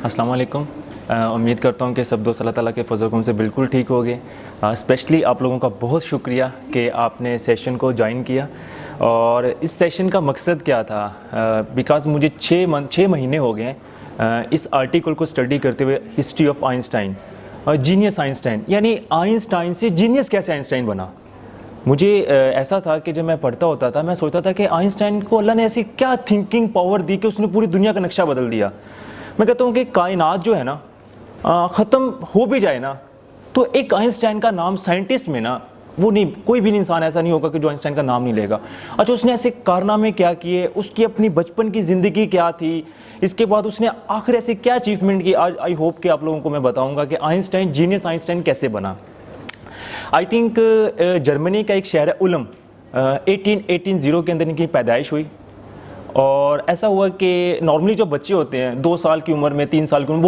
अस्सलाम वालेकुम। उम्मीद करता हूँ कि सब दोस्त अल्लाह ताला के फज़ल से बिल्कुल ठीक हो गए। स्पेशली आप लोगों का बहुत शुक्रिया कि आपने सेशन को ज्वाइन किया। और इस सेशन का मकसद क्या था, बिकॉज़ मुझे 6 महीने हो गए इस आर्टिकल को स्टडी करते हुए, history of Einstein, genius Einstein, यानी आइंस्टाइन से जीनियस कैसे आइंस्टाइन बना। मुझे ऐसा था कि जब मैं पढ़ता होता था मैं सोचता था कि आइंस्टाइन को अल्लाह ने ऐसी क्या थिंकिंग पावर दी कि उसने पूरी दुनिया का नक्शा बदल दिया। मैं कहता हूँ कि कायनात जो है ना ख़त्म हो भी जाए ना, तो एक आइंस्टाइन का नाम साइंटिस्ट में ना वो नहीं, कोई भी इंसान ऐसा नहीं होगा कि जो आइंस्टाइन का नाम नहीं लेगा। अच्छा, उसने ऐसे कारनामे क्या किए, उसकी अपनी बचपन की ज़िंदगी क्या थी, इसके बाद उसने आखिर ऐसे क्या अचीवमेंट की, आज आई होप कि आप लोगों को मैं बताऊंगा कि आइंस्टाइन, जीनियस आइंस्टाइन कैसे बना। आई थिंक जर्मनी का एक शहर है उलम, 1880 के अंदर इनकी पैदाइश हुई। और ऐसा हुआ कि नॉर्मली जो बच्चे होते हैं 2 साल की उम्र में, 3 साल की उम्र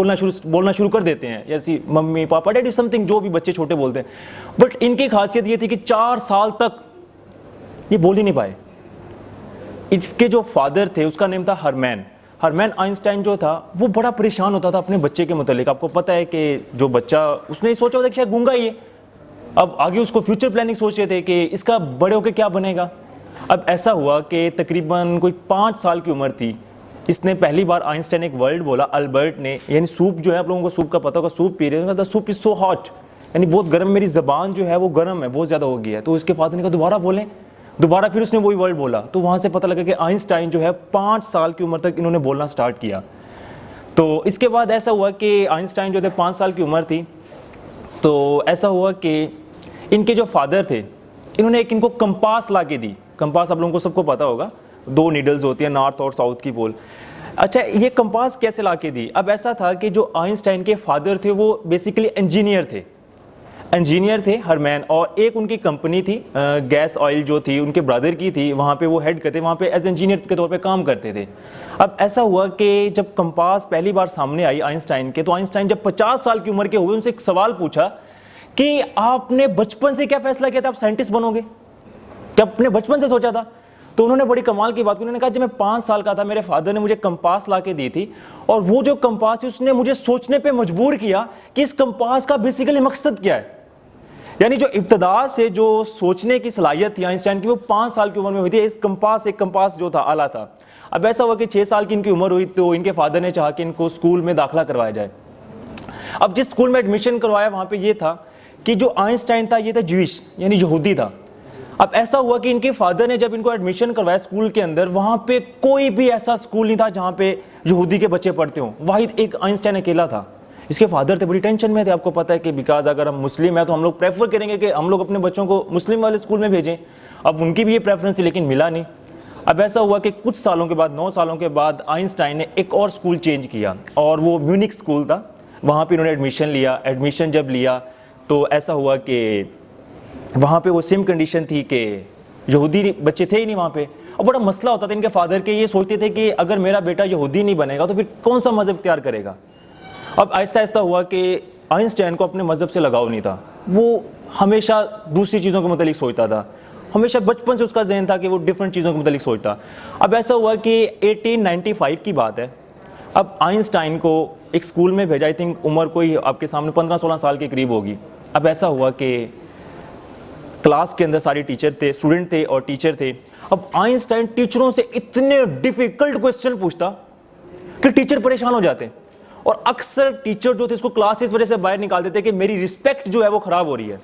बोलना शुरू कर देते हैं, जैसे मम्मी पापा डैडी समथिंग जो भी बच्चे छोटे बोलते हैं। बट इनकी खासियत ये थी कि 4 साल तक ये बोल ही नहीं पाए। इसके जो फादर थे उसका नेम था हरमैन आइंस्टाइन जो था वो बड़ा परेशान होता था अपने बच्चे के मुतालिक। आपको पता है कि जो बच्चा, उसने सोचा होता कि शायद गूंगा ही है, अब आगे उसको फ्यूचर प्लानिंग सोच रहे थे कि इसका बड़े होकर क्या बनेगा। अब ऐसा हुआ कि तकरीबन कोई 5 साल की उम्र थी, इसने पहली बार आइंस्टाइन एक वर्ड बोला, अल्बर्ट ने, यानी सूप जो है, आप लोगों को सूप का पता होगा, सूप पी रहे हैं, the soup is so hot, यानी बहुत गर्म, मेरी ज़बान जो है वो गर्म है, बहुत ज़्यादा हो गई है। तो उसके फादर ने कहा दोबारा बोलें, दोबारा फिर उसने वही वर्ड बोला। तो वहाँ से पता लगा कि आइंस्टाइन जो है 5 साल की उम्र तक इन्होंने बोलना स्टार्ट किया। तो इसके बाद ऐसा हुआ कि आइंस्टाइन जो थे 5 साल की उम्र थी, तो ऐसा हुआ कि इनके जो फादर थे इन्होंने इनको कंपास ला के दी। कंपास आप लोगों को सबको पता होगा, 2 नीडल्स होती हैं, नॉर्थ और साउथ की पोल। अच्छा, ये कंपास कैसे ला के दी। अब ऐसा था कि जो आइंस्टाइन के फादर थे वो बेसिकली इंजीनियर थे हरमैन, और एक उनकी कंपनी थी गैस ऑयल जो थी उनके ब्रदर की थी, वहाँ पे वो हेड करते, वहाँ पे एज इंजीनियर के तौर पे काम करते थे। अब ऐसा हुआ कि जब कंपास पहली बार सामने आई आइंस्टाइन के, तो आइंस्टाइन जब 50 साल की उम्र के हुए, उनसे एक सवाल पूछा कि आपने बचपन से क्या फैसला किया था आप साइंटिस्ट बनोगे, क्या अपने बचपन से सोचा था। तो उन्होंने बड़ी कमाल की बात की, उन्होंने कहा जब मैं 5 साल का था मेरे फादर ने मुझे कंपास ला के दी थी, और वो जो कंपास थी उसने मुझे सोचने पे मजबूर किया कि इस कंपास का बेसिकली मकसद क्या है। यानी जो इब्तदा से जो सोचने की सलाहियत थी आइंस्टाइन की, वो 5 साल की उम्र में हुई थी। एक कंपास जो था आला था। अब ऐसा हुआ कि 6 साल की इनकी उम्र हुई तो इनके फादर ने चाहा कि इनको स्कूल में दाखिला करवाया जाए। अब जिस स्कूल में एडमिशन करवाया वहाँ पे ये था कि जो आइंस्टाइन था ये था ज्यूइश, यानी यहूदी था। अब ऐसा हुआ कि इनके फादर ने जब इनको एडमिशन करवाया स्कूल के अंदर, वहाँ पे कोई भी ऐसा स्कूल नहीं था जहाँ पे यहूदी के बच्चे पढ़ते हों, वाहिद एक आइंस्टाइन अकेला था। इसके फादर थे बड़ी टेंशन में थे, आपको पता है कि बिकॉज अगर हम मुस्लिम हैं तो हम लोग प्रेफर करेंगे कि हम लोग अपने बच्चों को मुस्लिम वाले स्कूल में भेजें। अब उनकी भी ये प्रेफरेंस थी, लेकिन मिला नहीं। अब ऐसा हुआ कि कुछ सालों के बाद, 9 सालों के बाद, आइंस्टाइन ने एक और स्कूल चेंज किया, और वो म्यूनिक स्कूल था। वहाँ पर इन्होंने एडमिशन लिया। एडमिशन जब लिया तो ऐसा हुआ कि वहाँ पे वो सेम कंडीशन थी कि यहूदी बच्चे थे ही नहीं वहाँ पे। और बड़ा मसला होता था इनके फादर के, ये सोचते थे कि अगर मेरा बेटा यहूदी नहीं बनेगा तो फिर कौन सा मज़हब इख्तियार करेगा। अब आहिस्ता आहिस्ता हुआ कि आइंस्टाइन को अपने मज़हब से लगाव नहीं था, वो हमेशा दूसरी चीज़ों के मुतालिक सोचता था, हमेशा बचपन से उसका जहन था कि वो डिफरेंट चीज़ों के मुतालिक सोचता। अब ऐसा हुआ कि 1895 की बात है। अब आइंस्टाइन को एक स्कूल में भेजा, आई थिंक उम्र कोई आपके सामने 15-16 साल के करीब होगी। अब ऐसा हुआ कि क्लास के अंदर सारे टीचर थे, स्टूडेंट थे और टीचर थे। अब आइंस्टाइन टीचरों से इतने डिफिकल्ट क्वेश्चन पूछता कि टीचर परेशान हो जाते, और अक्सर टीचर जो थे इसको क्लास से इस वजह से बाहर निकाल देते कि मेरी रिस्पेक्ट जो है वो खराब हो रही है।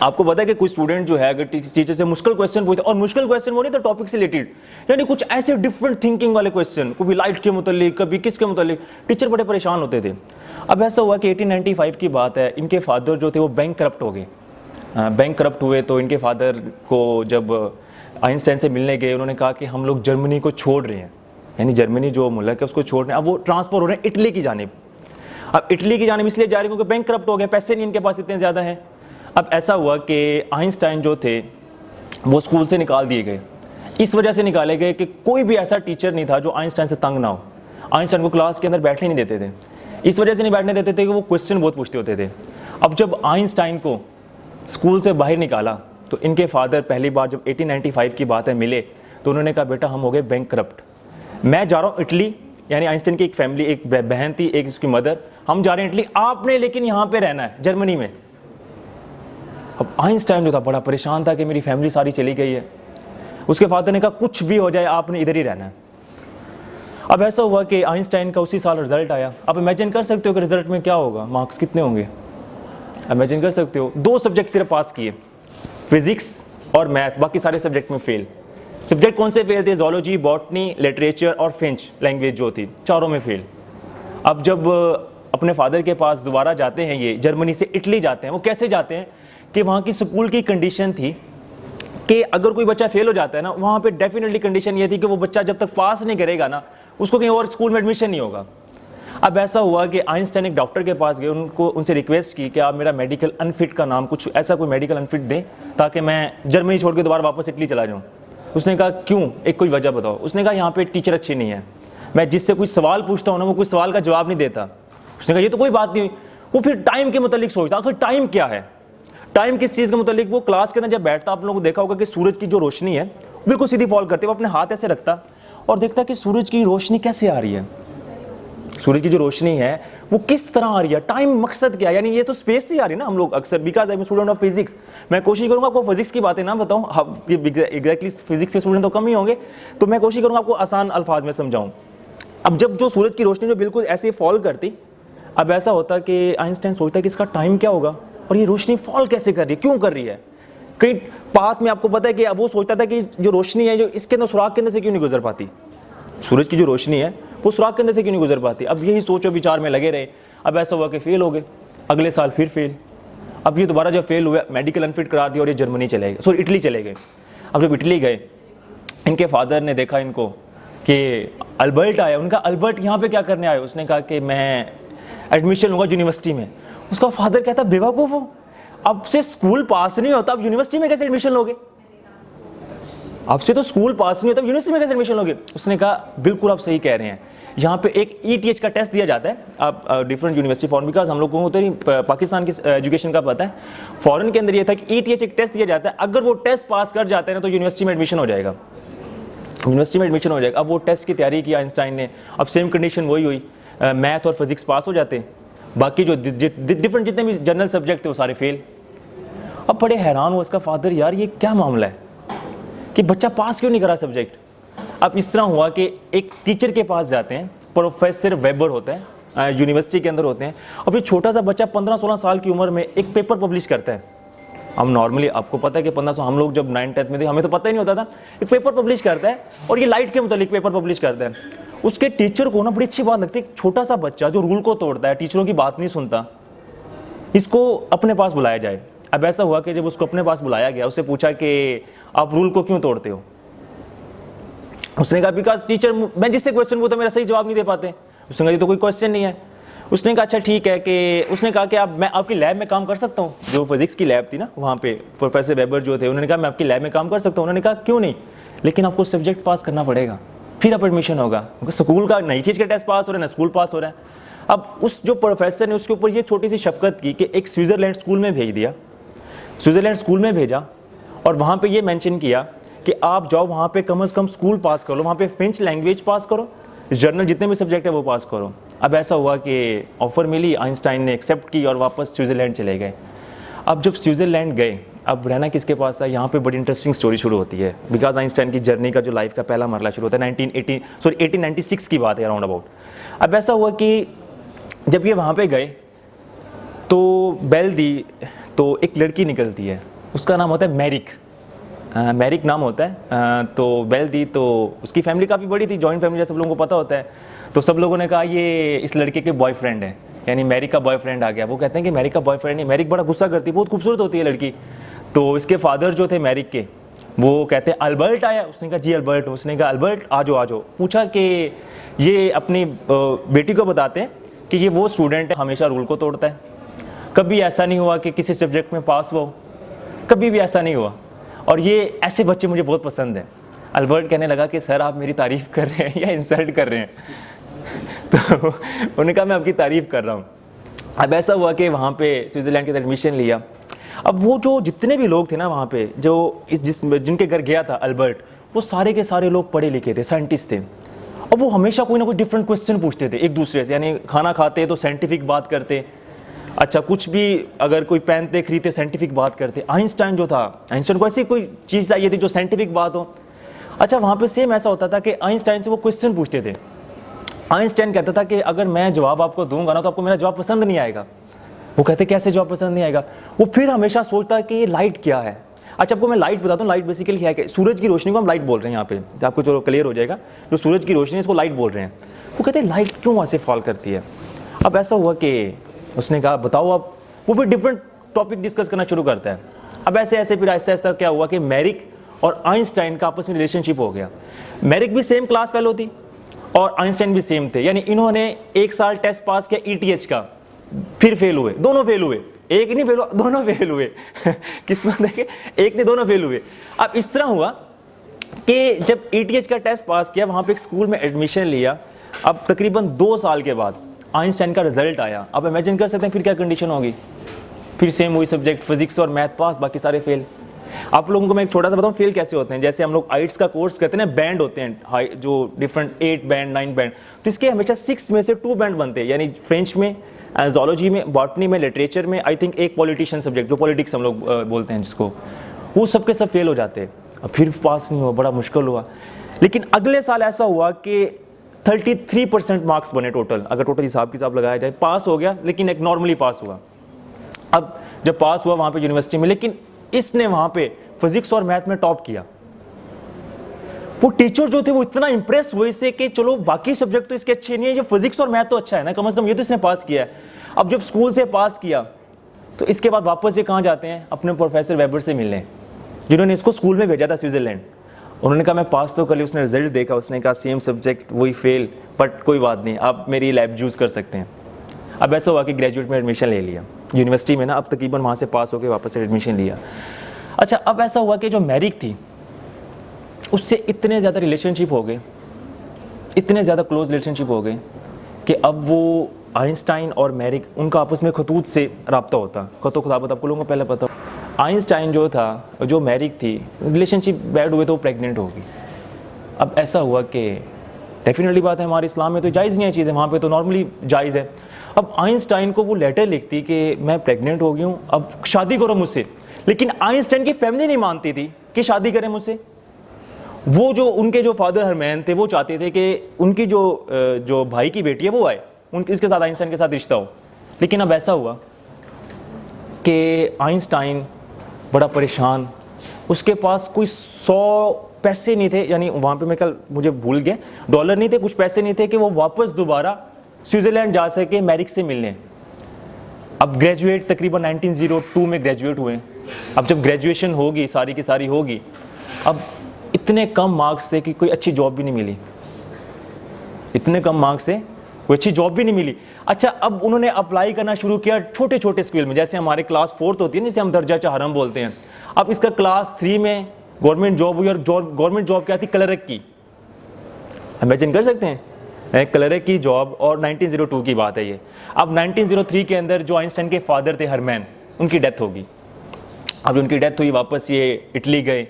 आपको पता है कि कोई स्टूडेंट जो है अगर टीचर से मुश्किल क्वेश्चन पूछता, और मुश्किल क्वेश्चन वो नहीं तो टॉपिक से रिलेटेड, यानी कुछ ऐसे डिफरेंट थिंकिंग वाले क्वेश्चन, कभी लाइट के मुतालिक, कभी किसके मुतालिक, टीचर बड़े परेशान होते थे। अब ऐसा हुआ कि 1895 की बात है, इनके फादर जो थे वो बैंक करप्ट हो गए। बैंक करप्ट हुए तो इनके फादर को जब आइंस्टाइन से मिलने गए, उन्होंने कहा कि हम लोग जर्मनी को छोड़ रहे हैं, यानी जर्मनी जो मुल्क है उसको छोड़ रहे हैं। अब वो ट्रांसफ़र हो रहे हैं इटली की जानिब। अब इटली की जानिब इसलिए जा रहे हैं क्योंकि बैंक करप्ट हो गए, पैसे नहीं इनके पास इतने ज़्यादा हैं। अब ऐसा हुआ कि आइंस्टाइन जो थे वो स्कूल से निकाल दिए गए। इस वजह से निकाले गए कि कोई भी ऐसा टीचर नहीं था जो आइंस्टाइन से तंग ना हो। आइंस्टाइन को क्लास के अंदर बैठने नहीं देते थे, इस वजह से नहीं बैठने देते थे कि वो क्वेश्चन बहुत पूछते होते थे। अब जब आइंस्टाइन को स्कूल से बाहर निकाला तो इनके फादर पहली बार जब 1895 की बात है मिले, तो उन्होंने कहा बेटा हम हो गए बैंक करप्ट, मैं जा रहा हूँ इटली, यानी आइंस्टाइन की एक फैमिली, एक बहन थी, एक उसकी मदर, हम जा रहे हैं इटली, आपने लेकिन यहाँ पे रहना है जर्मनी में। अब आइंस्टाइन जो था बड़ा परेशान था कि मेरी फैमिली सारी चली गई है। उसके फादर ने कहा कुछ भी हो जाए आपने इधर ही रहना है। अब ऐसा हुआ कि आइंस्टाइन का उसी साल रिजल्ट आया। आप इमेजिन कर सकते हो कि रिजल्ट में क्या होगा, मार्क्स कितने होंगे, इमेजिन कर सकते हो। 2 सब्जेक्ट सिर्फ पास किए, फिजिक्स और मैथ, बाकी सारे सब्जेक्ट में फेल। सब्जेक्ट कौन से फेल थे? ज़ूलॉजी, बॉटनी, लिटरेचर और फ्रेंच लैंग्वेज जो थी, चारों में फेल। अब जब अपने फादर के पास दोबारा जाते हैं, ये जर्मनी से इटली जाते हैं, वो कैसे जाते हैं कि वहाँ की स्कूल की कंडीशन थी कि अगर कोई बच्चा फेल हो जाता है ना, वहाँ पे डेफिनेटली कंडीशन ये थी कि वो बच्चा जब तक पास नहीं करेगा ना, उसको कहीं और स्कूल में एडमिशन नहीं होगा। अब ऐसा हुआ कि आइंस्टाइन एक डॉक्टर के पास गए, उनसे रिक्वेस्ट की कि आप मेरा मेडिकल अनफिट का नाम, कुछ ऐसा कोई मेडिकल अनफिट दें ताकि मैं जर्मनी छोड़ के दोबारा वापस इटली चला जाऊँ। उसने कहा क्यों, एक कोई वजह बताओ। उसने कहा यहाँ पे टीचर अच्छी नहीं है, मैं जिससे कोई सवाल पूछता हूँ ना, वो कोई सवाल का जवाब नहीं देता। उसने कहा ये तो कोई बात नहीं हुई। वो फिर टाइम के मुतालिक सोचता, आखिर टाइम क्या है, टाइम किस चीज़ के मुतालिक। वो क्लास के अंदर जब बैठता, आप लोगों को देखा होगा कि सूरज की जो रोशनी है बिल्कुल सीधी फॉल करती है, वो अपने हाथ ऐसे रखता और देखता कि सूरज की रोशनी कैसे आ रही है, सूरज की जो रोशनी है वो किस तरह आ रही है, टाइम मकसद क्या है। यानी ये तो स्पेस से आ रही है ना, हम लोग अक्सर, because I am student of physics, मैं कोशिश करूंगा आपको फिजिक्स की बातें ना बताऊं, एग्जैक्टली फिजिक्स के स्टूडेंट तो कम ही होंगे, तो मैं कोशिश करूंगा आपको आसान अल्फाज में समझाऊं। अब जब जो सूरज की रोशनी जो बिल्कुल ऐसे फॉल करती, अब ऐसा होता कि आइंस्टाइन सोचता है कि इसका टाइम क्या होगा और ये रोशनी फॉल कैसे कर रही है, क्यों कर रही है। कई बात में आपको पता है कि अब वो सोचता था कि जो रोशनी है जो इसके अंदर, सुराख के अंदर से क्यों नहीं गुजर पाती, सूरज की जो रोशनी है वो सुराख के अंदर से क्यों नहीं गुजर पाती। अब यही सोचो विचार में लगे रहे। अब ऐसा हुआ कि फेल हो गए, अगले साल फिर फेल। अब ये दोबारा जब फेल हुआ, मेडिकल अनफिट करार दिया और ये जर्मनी चले गए, सॉरी इटली चले गए। अब जब इटली गए, इनके फादर ने देखा इनको कि अल्बर्ट आया, उनका अल्बर्ट यहाँ पे क्या करने आया। उसने कहा कि मैं एडमिशन लूँगा यूनिवर्सिटी में। उसका फादर कहता बेवकूफ़ हो, अब से स्कूल पास नहीं होता, अब यूनिवर्सिटी में कैसे एडमिशन लोगे, अब से तो स्कूल पास नहीं होता, अब यूनिवर्सिटी में कैसे एडमिशन लोगे। उसने कहा बिल्कुल आप सही कह रहे हैं, यहाँ पे एक ETH का टेस्ट दिया जाता है, आप डिफरेंट यूनिवर्सिटी फॉरन, बिकॉज हम लोगों को तो नहीं पाकिस्तान की एजुकेशन का पता है, फॉरेन के अंदर ये था कि ETH एक टेस्ट दिया जाता है, अगर वो टेस्ट पास कर जाते हैं ना तो यूनिवर्सिटी में एडमिशन हो जाएगा, यूनिवर्सिटी में एडमिशन हो जाएगा। अब वो टेस्ट की तैयारी की आइंस्टाइन ने, अब सेम कंडीशन वही हुई, मैथ और फिजिक्स पास हो जाते, बाकी जो डिफरेंट जितने भी जनरल सब्जेक्ट थे वो सारे फेल। अब बड़े हैरान हुआ इसका फादर, यार ये क्या मामला है कि बच्चा पास क्यों नहीं करा सब्जेक्ट। अब इस तरह हुआ कि एक टीचर के पास जाते हैं, प्रोफेसर वेबर होता है, यूनिवर्सिटी के अंदर होते हैं। अब ये छोटा सा बच्चा 15-16 साल की उम्र में एक पेपर पब्लिश करता है। हम नॉर्मली, आपको पता है कि 1500, हम लोग जब 9th-10th में थे हमें तो पता ही नहीं होता था, एक पेपर पब्लिश करता है और ये लाइट के मुतालिक पेपर पब्लिश करता है। उसके टीचर को ना बड़ी अच्छी बात लगती है, एक छोटा सा बच्चा जो रूल को तोड़ता है, टीचरों की बात नहीं सुनता, इसको अपने पास बुलाया जाए। अब ऐसा हुआ कि जब उसको अपने पास बुलाया गया, उससे पूछा कि आप रूल को क्यों तोड़ते हो। उसने कहा बिकॉज टीचर, मैं जिससे क्वेश्चन पूछता मेरा सही जवाब नहीं दे पाते। उसने कहा ये तो कोई क्वेश्चन नहीं है। उसने कहा अच्छा ठीक है, कि उसने कहा कि मैं आपकी लैब में काम कर सकता हूँ। जो फिजिक्स की लैब थी ना, वहाँ पे प्रोफेसर वेबर जो थे, उन्होंने कहा मैं आपकी लैब में काम कर सकता हूँ। उन्होंने कहा क्यों नहीं, लेकिन आपको सब्जेक्ट पास करना पड़ेगा, फिर आप एडमिशन होगा। स्कूल का नई चीज़ का टेस्ट पास हो रहा है ना, स्कूल पास हो रहा है। अब उस जो प्रोफेसर ने उसके ऊपर ये छोटी सी शफकत की कि एक स्विट्ज़रलैंड स्कूल में भेज दिया, स्विट्ज़रलैंड स्कूल में भेजा और वहाँ पे ये मेंशन किया कि आप जाओ वहाँ पे कम से कम स्कूल पास करो, वहाँ पे फ्रेंच लैंग्वेज पास करो, जर्नल जितने भी सब्जेक्ट है वो पास करो। अब ऐसा हुआ कि ऑफ़र मिली, आइंस्टाइन ने एक्सेप्ट की और वापस स्विट्ज़रलैंड चले गए। अब जब स्विट्ज़रलैंड गए, अब रहना किसके पास था, यहाँ पे बड़ी इंटरेस्टिंग स्टोरी शुरू होती है, बिकॉज आइंस्टाइन की जर्नी का जो लाइफ का पहला मरला शुरू होता है 1896 की बात है अराउंड अबाउट। अब ऐसा हुआ कि जब ये वहाँ पे गए तो बेल दी, तो एक लड़की निकलती है, उसका नाम होता है मैरिक, मैरिक नाम होता है। तो बेल दी, तो उसकी फैमिली काफ़ी बड़ी थी, जॉइंट फैमिली जैसे सब लोगों को पता होता है। तो सब लोगों ने कहा ये इस लड़के के बॉयफ्रेंड है, यानी मैरिक का बॉयफ्रेंड आ गया। वो कहते हैं कि मैरिक का बॉयफ्रेंड नहीं, मैरिक बड़ा गुस्सा करती है, बहुत खूबसूरत होती है लड़की। तो इसके फादर जो थे मैरिक के, वो कहते हैं अल्बर्ट आया। उसने कहा जी अल्बर्ट। उसने कहा अल्बर्ट आ जाओ आ जाओ। पूछा कि ये अपनी बेटी को बताते हैं कि ये वो स्टूडेंट है हमेशा रूल को तोड़ता है, कभी ऐसा नहीं हुआ कि किसी सब्जेक्ट में पास हो, कभी भी ऐसा नहीं हुआ, और ये ऐसे बच्चे मुझे बहुत पसंद हैं। अल्बर्ट कहने लगा कि सर आप मेरी तारीफ़ कर रहे हैं या इंसल्ट कर रहे हैं। तो उन्होंने कहा मैं आपकी तारीफ़ कर रहा हूँ। अब ऐसा हुआ कि वहाँ पे स्विट्ज़रलैंड के अंदर एडमिशन लिया। अब वो जो जितने भी लोग थे ना वहाँ पे, जो जिनके घर गया था अल्बर्ट, वो सारे के सारे लोग पढ़े लिखे थे, साइंटिस्ट थे। और वो हमेशा कोई ना कोई डिफरेंट क्वेश्चन पूछते थे एक दूसरे से, यानी खाना खाते तो साइंटिफिक बात करते, अच्छा कुछ भी अगर कोई पहनते खरीदते साइंटिफिक बात करते। आइंस्टाइन जो था, आइंस्टाइन को ऐसी कोई चीज़ चाहिए थी जो साइंटिफिक बात हो। अच्छा वहाँ पे सेम ऐसा होता था कि आइंस्टाइन से वो क्वेश्चन पूछते थे। आइंस्टाइन कहता था कि अगर मैं जवाब आपको दूंगा ना तो आपको मेरा जवाब पसंद नहीं आएगा। वो कहते कैसे जवाब पसंद नहीं आएगा? वो फिर हमेशा सोचता है कि ये लाइट क्या है। अच्छा आपको मैं लाइट बताता हूँ, लाइट बेसिकली क्या है, सूरज की रोशनी को हम लाइट बोल रहे हैं यहाँ पे, तो आपको जो क्लियर हो जाएगा, जो सूरज की रोशनी है इसको लाइट बोल रहे हैं। वो कहते हैं लाइट क्यों वहाँ से फॉल करती है? अब ऐसा हुआ कि उसने कहा बताओ आप, वो फिर डिफरेंट टॉपिक डिस्कस करना शुरू करता है। अब ऐसे ऐसे फिर आहिस्ता आहिस्ता क्या हुआ कि मैरिक और आइंस्टाइन का आपस में रिलेशनशिप हो गया। मैरिक भी सेम क्लास फेलो थी और आइंस्टाइन भी सेम थे, यानी इन्होंने एक साल टेस्ट पास किया ईटीएच का, फिर फेल हुए, दोनों फेल हुए, एक नहीं फेल हुआ, दोनों फेल हुए किस्मत देखे, एक नहीं दोनों फेल हुए। अब इस तरह हुआ कि जब ईटीएच का टेस्ट पास किया, वहाँ पे एक स्कूल में एडमिशन लिया, अब तकरीबन 2 साल के बाद आइंस्टाइन का रिजल्ट आया। अब इमेजिन कर सकते हैं फिर क्या कंडीशन होगी, फिर सेम वही सब्जेक्ट फिजिक्स और मैथ पास, बाकी सारे फेल। आप लोगों को मैं एक छोटा सा बताऊं फेल कैसे होते हैं। जैसे हम लोग आइट्स का कोर्स करते हैं ना, बैंड होते हैं हाई, जो डिफरेंट 8 बैंड 9 बैंड, तो इसके हमेशा 6 में से 2 बैंड बनते हैं, यानी फ्रेंच में, जूलॉजी में, बॉटनी में, लिटरेचर में, आई थिंक एक पॉलिटिशियन सब्जेक्ट जो पॉलिटिक्स हम लोग बोलते हैं जिसको, वो सब के सब फेल हो जाते हैं। अब फिर पास नहीं हुआ, बड़ा मुश्किल हुआ। लेकिन अगले साल ऐसा हुआ कि 33% मार्क्स बने टोटल, अगर टोटल हिसाब किताब लगाया जाए, पास हो गया, लेकिन एक नॉर्मली पास हुआ। अब जब पास हुआ वहाँ पे यूनिवर्सिटी में, लेकिन इसने वहाँ पे फिजिक्स और मैथ में टॉप किया। वो टीचर जो थे वो इतना इंप्रेस हुए इससे कि चलो बाकी सब्जेक्ट तो इसके अच्छे नहीं है, ये फिजिक्स और मैथ तो अच्छा है ना, कम से कम ये तो इसने पास किया है। अब जब स्कूल से पास किया तो इसके बाद वापस ये कहाँ जाते हैं? अपने प्रोफेसर वेबर से मिलने, जिन्होंने इसको स्कूल में भेजा था स्विट्जरलैंड। उन्होंने कहा मैं पास तो कर लिया, उसने रिजल्ट देखा, उसने कहा सेम सब्जेक्ट वही फेल, बट कोई बात नहीं, आप मेरी लैब यूज़ कर सकते हैं। अब ऐसा हुआ कि ग्रेजुएट में एडमिशन ले लिया यूनिवर्सिटी में ना, अब तकरीबन वहाँ से पास होकर वापस से एडमिशन लिया। अच्छा अब ऐसा हुआ कि जो मैरिक थी उससे इतने ज़्यादा रिलेशनशिप हो गए, इतने ज़्यादा क्लोज रिलेशनशिप हो गए कि अब वो आइंस्टाइन और मैरिक, उनका आपस में खतूत से रब्ता होता। खतो खताबत आपको लोगों को पहले पता। आइंस्टाइन जो था, जो मैरिक थी, रिलेशनशिप बैड हुए तो वो प्रेग्नेंट होगी। अब ऐसा हुआ कि डेफिनेटली बात है, हमारे इस्लाम में तो जायज़ नहीं है चीज़ें, वहाँ पे तो नॉर्मली जायज़ है। अब आइंस्टाइन को वो लेटर लिखती कि मैं प्रेग्नेंट हो गई हूँ, अब शादी करो मुझसे। लेकिन आइंस्टाइन की फैमिली नहीं मानती थी कि शादी करें मुझसे। वो जो उनके जो फादर हरमैन थे वो चाहते थे कि उनकी जो भाई की बेटी है वो आए, इसके साथ आइंस्टाइन के साथ रिश्ता हो। लेकिन अब ऐसा हुआ कि आइंस्टाइन बड़ा परेशान, उसके पास कोई 100 पैसे नहीं थे, यानी वहाँ पे मैं कल मुझे भूल गया, डॉलर नहीं थे, कुछ पैसे नहीं थे कि वो वापस दोबारा स्विट्ज़रलैंड जा सके मैरिक से मिलने। अब ग्रेजुएट तकरीबन 1902 में ग्रेजुएट हुए। अब जब ग्रेजुएशन होगी, सारी की सारी होगी, अब इतने कम मार्क्स से कि कोई अच्छी जॉब भी नहीं मिली, इतने कम मार्क्स से कोई अच्छी जॉब भी नहीं मिली। अच्छा अब उन्होंने अप्लाई करना शुरू किया छोटे छोटे स्कूल में, जैसे हमारे क्लास 4 होती है, जिसे हम दर्जा चहारम बोलते हैं। अब इसका क्लास 3 में गवर्नमेंट जॉब हुई, और गवर्नमेंट जॉब क्या थी? क्लर्क की। इमेजिन कर सकते हैं, क्लर्क की जॉब, और 1902 की बात है ये। अब 1903 के अंदर जो आइंस्टाइन के फादर थे हरमैन, उनकी डेथ होगी। अब उनकी डेथ हुई, वापस ये इटली गए।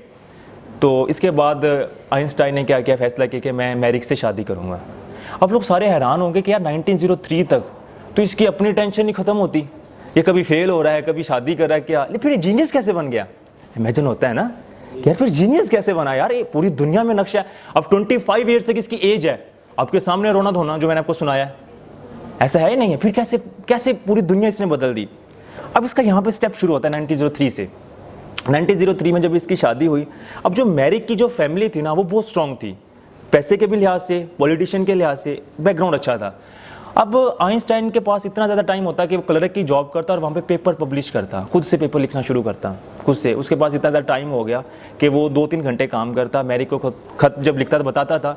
तो इसके बाद आइंस्टाइन ने क्या किया, फैसला किया कि मैं मैरिक से शादी करूँगा। अब लोग सारे हैरान होंगे कि यार 1903 तक तो इसकी अपनी टेंशन नहीं ख़त्म होती, ये कभी फेल हो रहा है, कभी शादी कर रहा है, क्या फिर ये जीनियस कैसे बन गया? इमेजिन होता है ना यार, फिर जीनियस कैसे बना यार, ये पूरी दुनिया में नक्शा है। अब 25 ईयर्स तक इसकी एज है, आपके सामने रोना धोना जो मैंने आपको सुनाया, ऐसा है ही नहीं है, फिर कैसे कैसे पूरी दुनिया इसने बदल दी। अब इसका यहाँ पे स्टेप शुरू होता है 1903 से। 1903 में जब इसकी शादी हुई, अब जो मैरिक की जो फैमिली थी ना वो बहुत स्ट्रॉन्ग थी, पैसे के भी लिहाज से, पॉलिटिशियन के लिहाज से बैकग्राउंड अच्छा था। अब आइंस्टाइन के पास इतना ज़्यादा टाइम होता कि वो क्लर्क की जॉब करता और वहाँ पे पेपर पब्लिश करता, खुद से पेपर लिखना शुरू करता, खुद से। उसके पास इतना ज़्यादा टाइम हो गया कि वो 2-3 घंटे काम करता। मैरिक को खत जब लिखता तो बताता था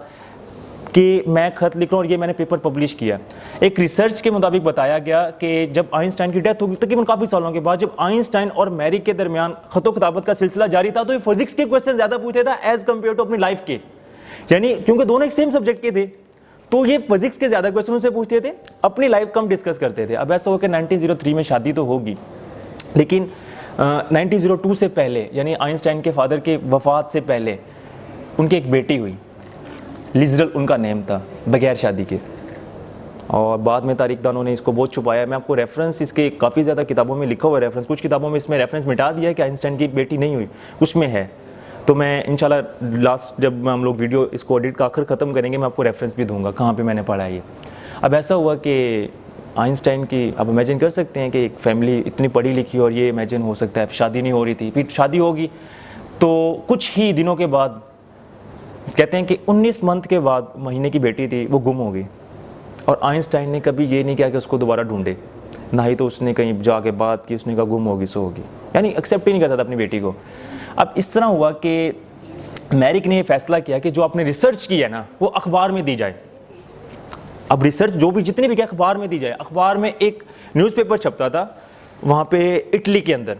कि मैं खत लिख रहा हूँ और ये मैंने पेपर पब्लिश किया। एक रिसर्च के मुताबिक बताया गया कि जब आइंस्टाइन की डेथ होगी तकरीबन काफ़ी सालों के बाद, जब आइंस्टाइन और मैरिक के दरमियान खतो खिताबत का सिलसिला जारी था, तो ये फिजिक्स के क्वेश्चन ज़्यादा पूछते था एज कम्पेयर टू अपनी लाइफ के, यानी क्योंकि दोनों एक सेम सब्जेक्ट के थे, तो ये फिजिक्स के ज़्यादा क्वेश्चन उनसे पूछते थे, अपनी लाइफ कम डिस्कस करते थे। अब ऐसा हो कि 1903 में शादी तो होगी, लेकिन 1902 से पहले, यानी आइंस्टाइन के फादर के वफात से पहले, उनकी एक बेटी हुई। लिजरल उनका नेम था, बगैर शादी के। और बाद में तारीखदानों ने इसको बहुत छुपाया। मैं आपको रेफरेंस इसके काफ़ी ज़्यादा किताबों में लिखा हुआ है रेफरेंस, कुछ किताबों में इसमें रेफरेंस मिटा दिया है कि आइंस्टाइन की बेटी नहीं हुई, उसमें है। तो मैं इंशाल्लाह लास्ट जब हम लोग वीडियो इसको एडिट का आखिर ख़त्म करेंगे, मैं आपको रेफरेंस भी दूंगा कहाँ पे मैंने पढ़ा है ये। अब ऐसा हुआ कि आइंस्टाइन की, आप इमेजिन कर सकते हैं कि एक फैमिली इतनी पढ़ी लिखी और ये इमेजिन हो सकता है शादी नहीं हो रही थी, फिर शादी होगी तो कुछ ही दिनों के बाद कहते हैं कि 19 मंथ के बाद महीने की बेटी थी वो गुम हो गई। और आइंस्टाइन ने कभी ये नहीं किया कि उसको दोबारा ढूंढे, ना ही तो उसने कहीं जाके बात की, उसने कहा गुम होगी सो होगी, यानी एक्सेप्ट ही नहीं करता था अपनी बेटी को। अब इस तरह हुआ कि मैरिक ने ये फैसला किया कि जो आपने रिसर्च की है ना वो अखबार में दी जाए। अब रिसर्च जो भी जितनी भी क्या अखबार में दी जाए। अखबार में एक न्यूज़पेपर छपता था वहाँ पे इटली के अंदर।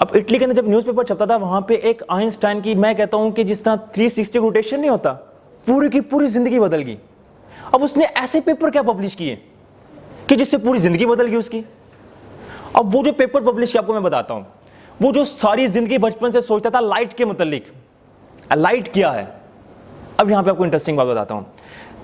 अब इटली के अंदर जब न्यूज़पेपर छपता था वहाँ पे एक आइंस्टाइन की, मैं कहता हूँ कि जिस तरह 360 रोटेशन नहीं होता, पूरी की पूरी ज़िंदगी बदल गई। अब उसने ऐसे पेपर क्या पब्लिश किए कि जिससे पूरी ज़िंदगी बदल गई उसकी। अब वो जो पेपर पब्लिश किया आपको मैं बताता हूँ, वो जो सारी ज़िंदगी बचपन से सोचता था लाइट के मुतल्लिक, लाइट क्या है। अब यहाँ पे आपको इंटरेस्टिंग बात बताता हूँ।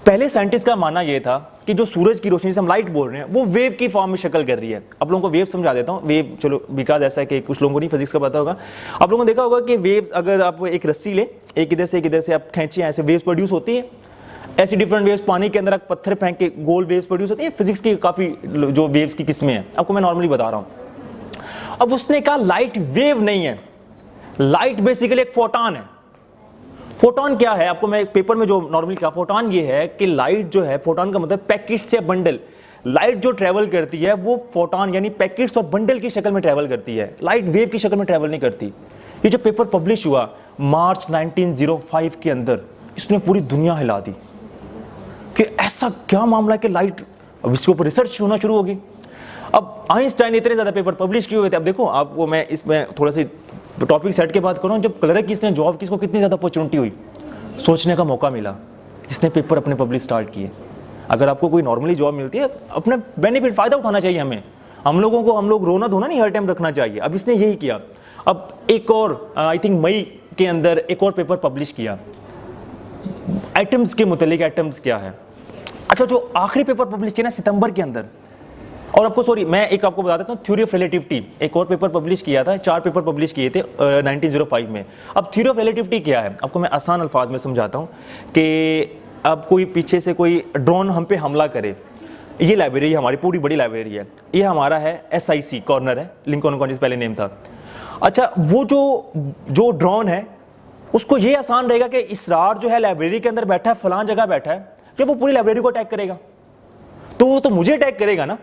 पहले साइंटिस्ट का मानना यह था कि जो सूरज की रोशनी से हम लाइट बोल रहे हैं वो वेव की फॉर्म में शक्ल कर रही है। आप लोगों को वेव समझा देता हूँ। वेव चलो बिकॉज ऐसा है कि कुछ लोगों को नहीं फिजिक्स का पता होगा। आप लोगों ने देखा होगा कि वेव्स, अगर आप एक रस्सी ले, एक इधर से आप खींचे, ऐसे वेव्स प्रोड्यूस होती है। ऐसी डिफरेंट वेव्स, पानी के अंदर आप पत्थर फेंक के गोल वेव्स प्रोड्यूस होती है। फिजिक्स की काफ़ी जो वेव्स की किस्में हैं, आपको मैं नॉर्मली बता रहा हूँ। अब उसने कहा लाइट वेव नहीं है, लाइट बेसिकली एक फोटॉन है। फोटॉन क्या है, आपको मैं पेपर में जो नॉर्मली कहा, फोटॉन ये है कि लाइट जो है, फोटॉन का मतलब पैकेट्स या बंडल। लाइट जो ट्रैवल करती है वो फोटॉन यानी पैकेट्स और बंडल की शक्ल में ट्रैवल करती है, लाइट वेव की शक्ल में ट्रैवल नहीं करती। ये जो पेपर पब्लिश हुआ मार्च 1905 के अंदर, इसने पूरी दुनिया हिला दी कि ऐसा क्या मामला है कि लाइट, अब इसके ऊपर रिसर्च होना शुरू होगी। अब आइंस्टाइन ने इतने ज़्यादा पेपर पब्लिश किए हुए थे। अब देखो आपको मैं इसमें थोड़ा सी टॉपिक सेट के बात करूँ, जब क्लर्क की इसने जॉब की, इसको कितनी ज़्यादा अपॉर्चुनिटी हुई, सोचने का मौका मिला, इसने पेपर अपने पब्लिश स्टार्ट किए। अगर आपको कोई नॉर्मली जॉब मिलती है, अपना बेनिफिट फ़ायदा उठाना चाहिए हमें, हम लोगों को, हम लोग रोना धोना नहीं हर टाइम रखना चाहिए। अब इसने यही किया। अब एक और आई थिंक मई के अंदर एक और पेपर पब्लिश किया एटम्स के मुतालिक। एटम्स क्या है, अच्छा जो आखिरी पेपर पब्लिश किया ना सितंबर के अंदर। और आपको सॉरी मैं एक आपको बता देता हूँ, थ्योरी ऑफ रिलेटिविटी एक और पेपर पब्लिश किया था, 4 पेपर पब्लिश किए थे 1905 में। अब थ्योरी ऑफ रिलेटिविटी क्या है, आपको मैं आसान अल्फाज में समझाता हूँ कि अब कोई पीछे से कोई ड्रोन हम पे हमला करे, ये लाइब्रेरी हमारी पूरी बड़ी लाइब्रेरी है, ये हमारा है SIC कॉर्नर है, लिंकन कॉलेज पहले नेम था। अच्छा वो जो ड्रोन है उसको ये आसान रहेगा कि इसरार जो है लाइब्रेरी के अंदर बैठा है, फलां जगह बैठा है, कि वो पूरी लाइब्रेरी को अटैक करेगा, तो वो तो मुझे अटैक करेगा ना।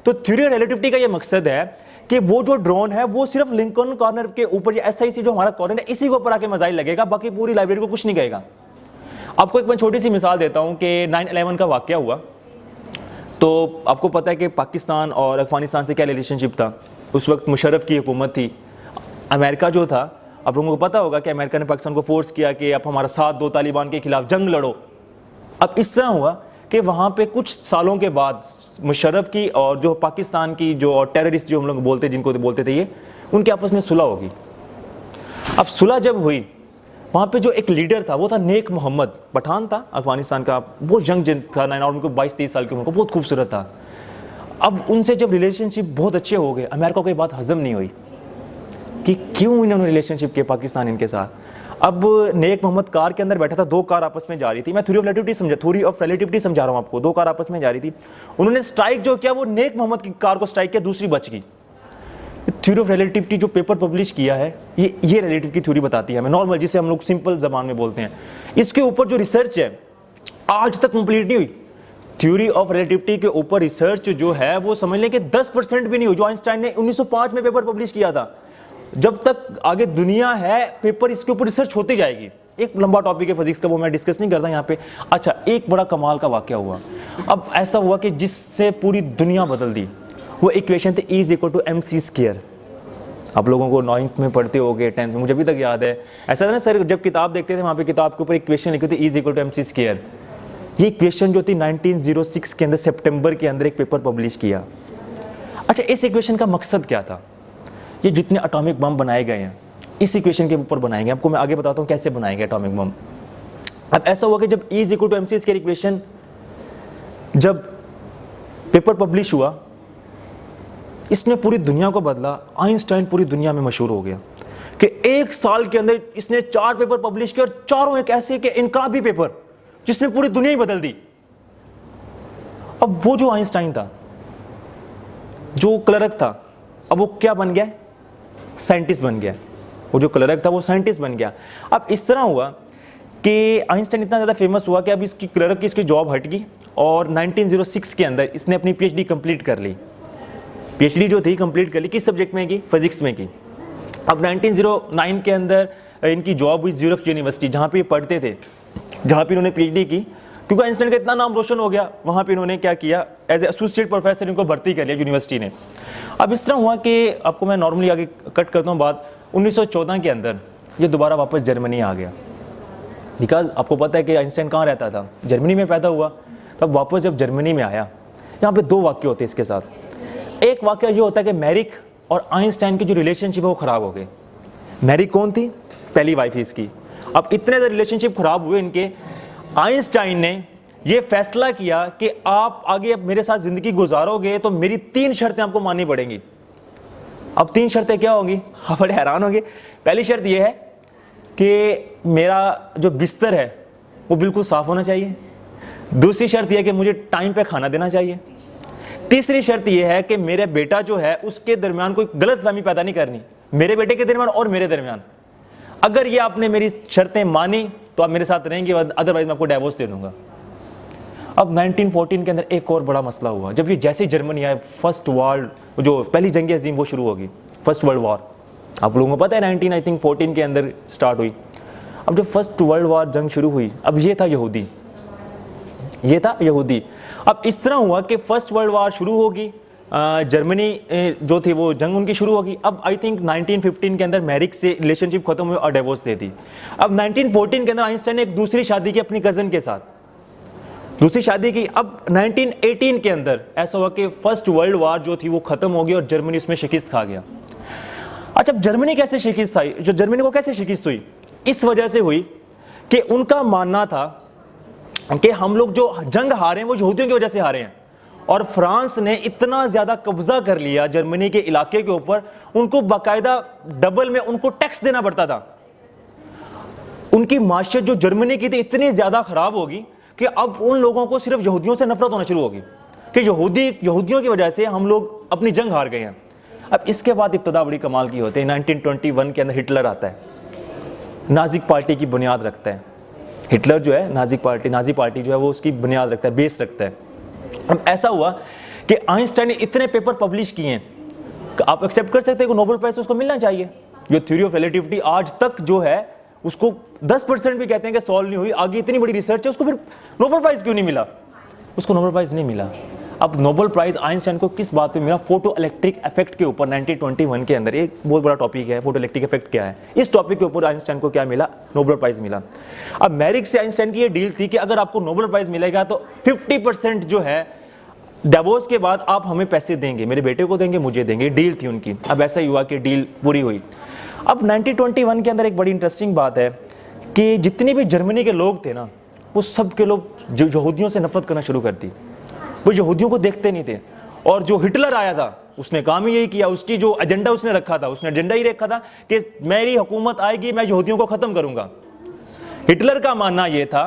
तो थ्योरी ऑफ रिलेटिविटी का ये मकसद है कि वो जो ड्रोन है वो सिर्फ लिंकन कॉर्नर के ऊपर, SIC जो हमारा कॉर्नर है, इसी के ऊपर आके मिसाइल लगेगा, बाकी पूरी लाइब्रेरी को कुछ नहीं कहेगा। आपको एक मैं छोटी सी मिसाल देता हूँ कि 9/11 का वाकया हुआ, तो आपको पता है कि पाकिस्तान और अफगानिस्तान से क्या रिलेशनशिप था। उस वक्त मुशर्रफ की हुकूमत थी। अमेरिका जो था, आप लोगों को पता होगा कि अमेरिका ने पाकिस्तान को फोर्स किया कि आप हमारा साथ दो, तालिबान के खिलाफ जंग लड़ो। अब इस तरह हुआ कि वहाँ पे कुछ सालों के बाद मुशर्रफ की और जो पाकिस्तान की जो टेररिस्ट जो हम लोग बोलते, जिनको बोलते थे ये, उनके आपस में सुलह होगी। अब सुलह जब हुई, वहाँ पे जो एक लीडर था वो था नेक मोहम्मद, पठान था अफगानिस्तान का, वो यंग था, और उनको 22-23 साल की उम्र को, बहुत खूबसूरत था। अब उनसे जब रिलेशनशिप बहुत अच्छे हो गए, अमेरिका को ये बात हजम नहीं हुई कि क्यों इन्होंने रिलेशनशिप किया पाकिस्तान इनके साथ। अब नेक मोहम्मद कार के अंदर बैठा था, 2 कार आपस में जा रही थी। मैं थ्योरी ऑफ रिलेटिविटी समझा रहा हूँ आपको। 2 कार आपस में जा रही थी, उन्होंने स्ट्राइक जो किया वो नेक मोहम्मद की कार को स्ट्राइक किया, दूसरी बच गई। थ्योरी ऑफ रिलेटिविटी जो पेपर पब्लिश किया है, ये रिलेटिव की थ्योरी बताती है हमें, नॉर्मल जिसे हम लोग सिंपल जबान में बोलते हैं। इसके ऊपर जो रिसर्च है आज तक कंप्लीट नहीं हुई। थ्योरी ऑफ रिलेटिविटी के ऊपर रिसर्च जो है वो समझ लें कि 10% भी नहीं हुई, जो आइंस्टाइन ने 1905 में पेपर पब्लिश किया था। जब तक आगे दुनिया है, पेपर इसके ऊपर रिसर्च होती जाएगी। एक लंबा टॉपिक है फिजिक्स का, वो मैं डिस्कस नहीं करता यहाँ पे। अच्छा, एक बड़ा कमाल का वाकया हुआ। अब ऐसा हुआ कि जिससे पूरी दुनिया बदल दी, वो इक्वेशन थी E=mc²। आप लोगों को 9th में पढ़ते होगे, 10th में, मुझे अभी तक याद है। ऐसा था ना सर, जब किताब देखते थे वहाँ पे किताब के ऊपर इक्वेशन लिखी थी E=mc²। ये इक्वेशन जो थी 1906 के अंदर सितंबर के अंदर एक पेपर पब्लिश किया। अच्छा, इस इक्वेशन का मकसद क्या था? ये जितने एटॉमिक बम बनाए गए हैं इस इक्वेशन के ऊपर बनाए गए। आपको मैं आगे बताता हूँ कैसे बनाए गए एटॉमिक बम। अब ऐसा हुआ कि जब E is equal to MC square equation जब पेपर पब्लिश हुआ, इसने पूरी दुनिया को बदला। आइंस्टाइन पूरी दुनिया में मशहूर हो गया कि 1 साल के अंदर इसने 4 पेपर पब्लिश किए और चारों एक ऐसे कि इनकलाबी पेपर जिसने पूरी दुनिया ही बदल दी। अब वो जो आइंस्टाइन था, जो क्लर्क था, अब वो क्या बन गया? साइंटिस्ट बन गया। वो जो क्लर्क था वो साइंटिस्ट बन गया। अब इस तरह हुआ कि आइंस्टाइन इतना ज़्यादा फेमस हुआ कि अब इसकी क्लर्क की इसकी जॉब हट गई और 1906 के अंदर इसने अपनी PhD कंप्लीट कर ली। PhD जो थी कंप्लीट कर ली, किस सब्जेक्ट में की? फिजिक्स में की। अब 1909 के अंदर इनकी जॉब हुई ज़्यूरिख यूनिवर्सिटी, जहाँ पे ये पढ़ते थे, जहाँ पे इन्होंने PhD की। क्योंकि आइंस्टाइन का इतना नाम रोशन हो गया, वहाँ पे इन्होंने क्या किया, एज ए एसोसिएट प्रोफेसर इनको भर्ती कर लिया यूनिवर्सिटी ने। अब इस तरह हुआ कि आपको मैं नॉर्मली आगे कट करता हूँ बात, 1914 के अंदर ये दोबारा वापस जर्मनी आ गया। बिकॉज आपको पता है कि आइंस्टाइन कहाँ रहता था? जर्मनी में पैदा हुआ। तब वापस जब जर्मनी में आया, यहाँ पे 2 वाक्य होते हैं इसके साथ। एक वाक्य ये होता है कि मैरिक और आइंस्टाइन की जो रिलेशनशिप है वो ख़राब हो गई। मैरिक कौन थी? पहली वाइफ इसकी। अब इतने ज़्यादा रिलेशनशिप ख़राब हुए इनके, आइंस्टाइन ने ये फैसला किया कि आप आगे अब मेरे साथ ज़िंदगी गुजारोगे तो मेरी 3 शर्तें आपको माननी पड़ेंगी। अब 3 शर्तें क्या होंगी? आप बड़े हैरान होंगे। पहली शर्त ये है कि मेरा जो बिस्तर है वो बिल्कुल साफ़ होना चाहिए। दूसरी शर्त यह है कि मुझे टाइम पे खाना देना चाहिए। तीसरी शर्त यह है कि मेरे बेटा जो है उसके दरमियान कोई गलतफहमी पैदा नहीं करनी, मेरे बेटे के दरमियान और मेरे दरमियान। अगर ये आपने मेरी शर्तें मानी तो आप मेरे साथ रहेंगे, अदरवाइज मैं आपको डिवोर्स दे दूंगा। अब 1914 के अंदर एक और बड़ा मसला हुआ। जब ये जैसे जर्मनी आए, फर्स्ट वर्ल्ड जो पहली जंग अजीम वो शुरू होगी, फर्स्ट वर्ल्ड वॉर। आप लोगों को पता है 1914 के अंदर स्टार्ट हुई। अब जब फर्स्ट वर्ल्ड वॉर जंग शुरू हुई, अब ये था यहूदी, ये था यहूदी। अब इस तरह हुआ कि फर्स्ट वर्ल्ड वॉर शुरू होगी, जर्मनी जो थी वो जंग उनकी शुरू होगी। अब आई थिंक 1915 के अंदर मैरिक से रिलेशनशिप खत्म हुई और डिवोर्स दे दी। अब 1914 के अंदर आइंस्टाइन ने एक दूसरी शादी की अपनी कज़न के साथ, दूसरी शादी की। अब 1918 के अंदर ऐसा हुआ कि फर्स्ट वर्ल्ड वॉर जो थी वो खत्म हो गई और जर्मनी उसमें शिकस्त खा गया। अच्छा, जर्मनी कैसे शिकस्त आई? जो जर्मनी को कैसे शिकस्त हुई? इस वजह से हुई कि उनका मानना था कि हम लोग जो जंग हारे हैं वो यहूदियों की वजह से हारे हैं, और फ्रांस ने इतना ज्यादा कब्जा कर लिया जर्मनी के इलाके के ऊपर, उनको बाकायदा डबल में उनको टैक्स देना पड़ता था। उनकी माशियत जो जर्मनी की थी इतनी ज्यादा खराब होगी कि अब उन लोगों को सिर्फ यहूदियों से नफरत होना शुरू होगी कि यहूदियों की वजह से हम लोग अपनी जंग हार गए हैं। अब इसके बाद इब्तदा बड़ी कमाल की होती है। 1921 के अंदर हिटलर आता है, नाजिक पार्टी की बुनियाद रखता है। हिटलर जो है नाजी पार्टी जो है वो उसकी बुनियाद रखता है, बेस रखता है। अब ऐसा हुआ कि आइंस्टाइन ने इतने पेपर पब्लिश किए हैं कि आप एक्सेप्ट कर सकते हैं कि नोबेल प्राइज उसको मिलना चाहिए। जो थ्योरी ऑफ रिलेटिविटी आज तक जो है उसको 10% भी कहते हैं कि सॉल्व नहीं हुई, आगे इतनी बड़ी रिसर्च है, उसको फिर नोबेल प्राइज क्यों नहीं मिला? उसको नोबेल प्राइज नहीं मिला। अब नोबेल प्राइज आइंस्टाइन को किस बात पे मिला? फोटो इलेक्ट्रिक इफेक्ट के ऊपर 1921 के अंदर। एक बहुत बड़ा टॉपिक है फोटो इलेक्ट्रिक इफेक्ट क्या है, इस टॉपिक के ऊपर आइंस्टाइन को क्या मिला? नोबेल प्राइज मिला। अब मैरिक से आइंस्टाइन की ये डील थी कि अगर आपको नोबेल प्राइज मिलेगा तो 50% जो है डिवोर्स के बाद आप हमें पैसे देंगे, मेरे बेटे को देंगे, मुझे देंगे। डील थी उनकी। अब ऐसा ही हुआ कि डील पूरी हुई। अब 1921 के अंदर एक बड़ी इंटरेस्टिंग बात है कि जितने भी जर्मनी के लोग थे ना, वो सब के लोग जो यहूदियों से नफरत करना शुरू कर दी। वो यहूदियों को देखते नहीं थे। और जो हिटलर आया था उसने काम ही यही किया, उसकी जो एजेंडा उसने रखा था, उसने एजेंडा ही रखा था कि मेरी हुकूमत आएगी, मैं यहूदियों को खत्म करूंगा। हिटलर का मानना यह था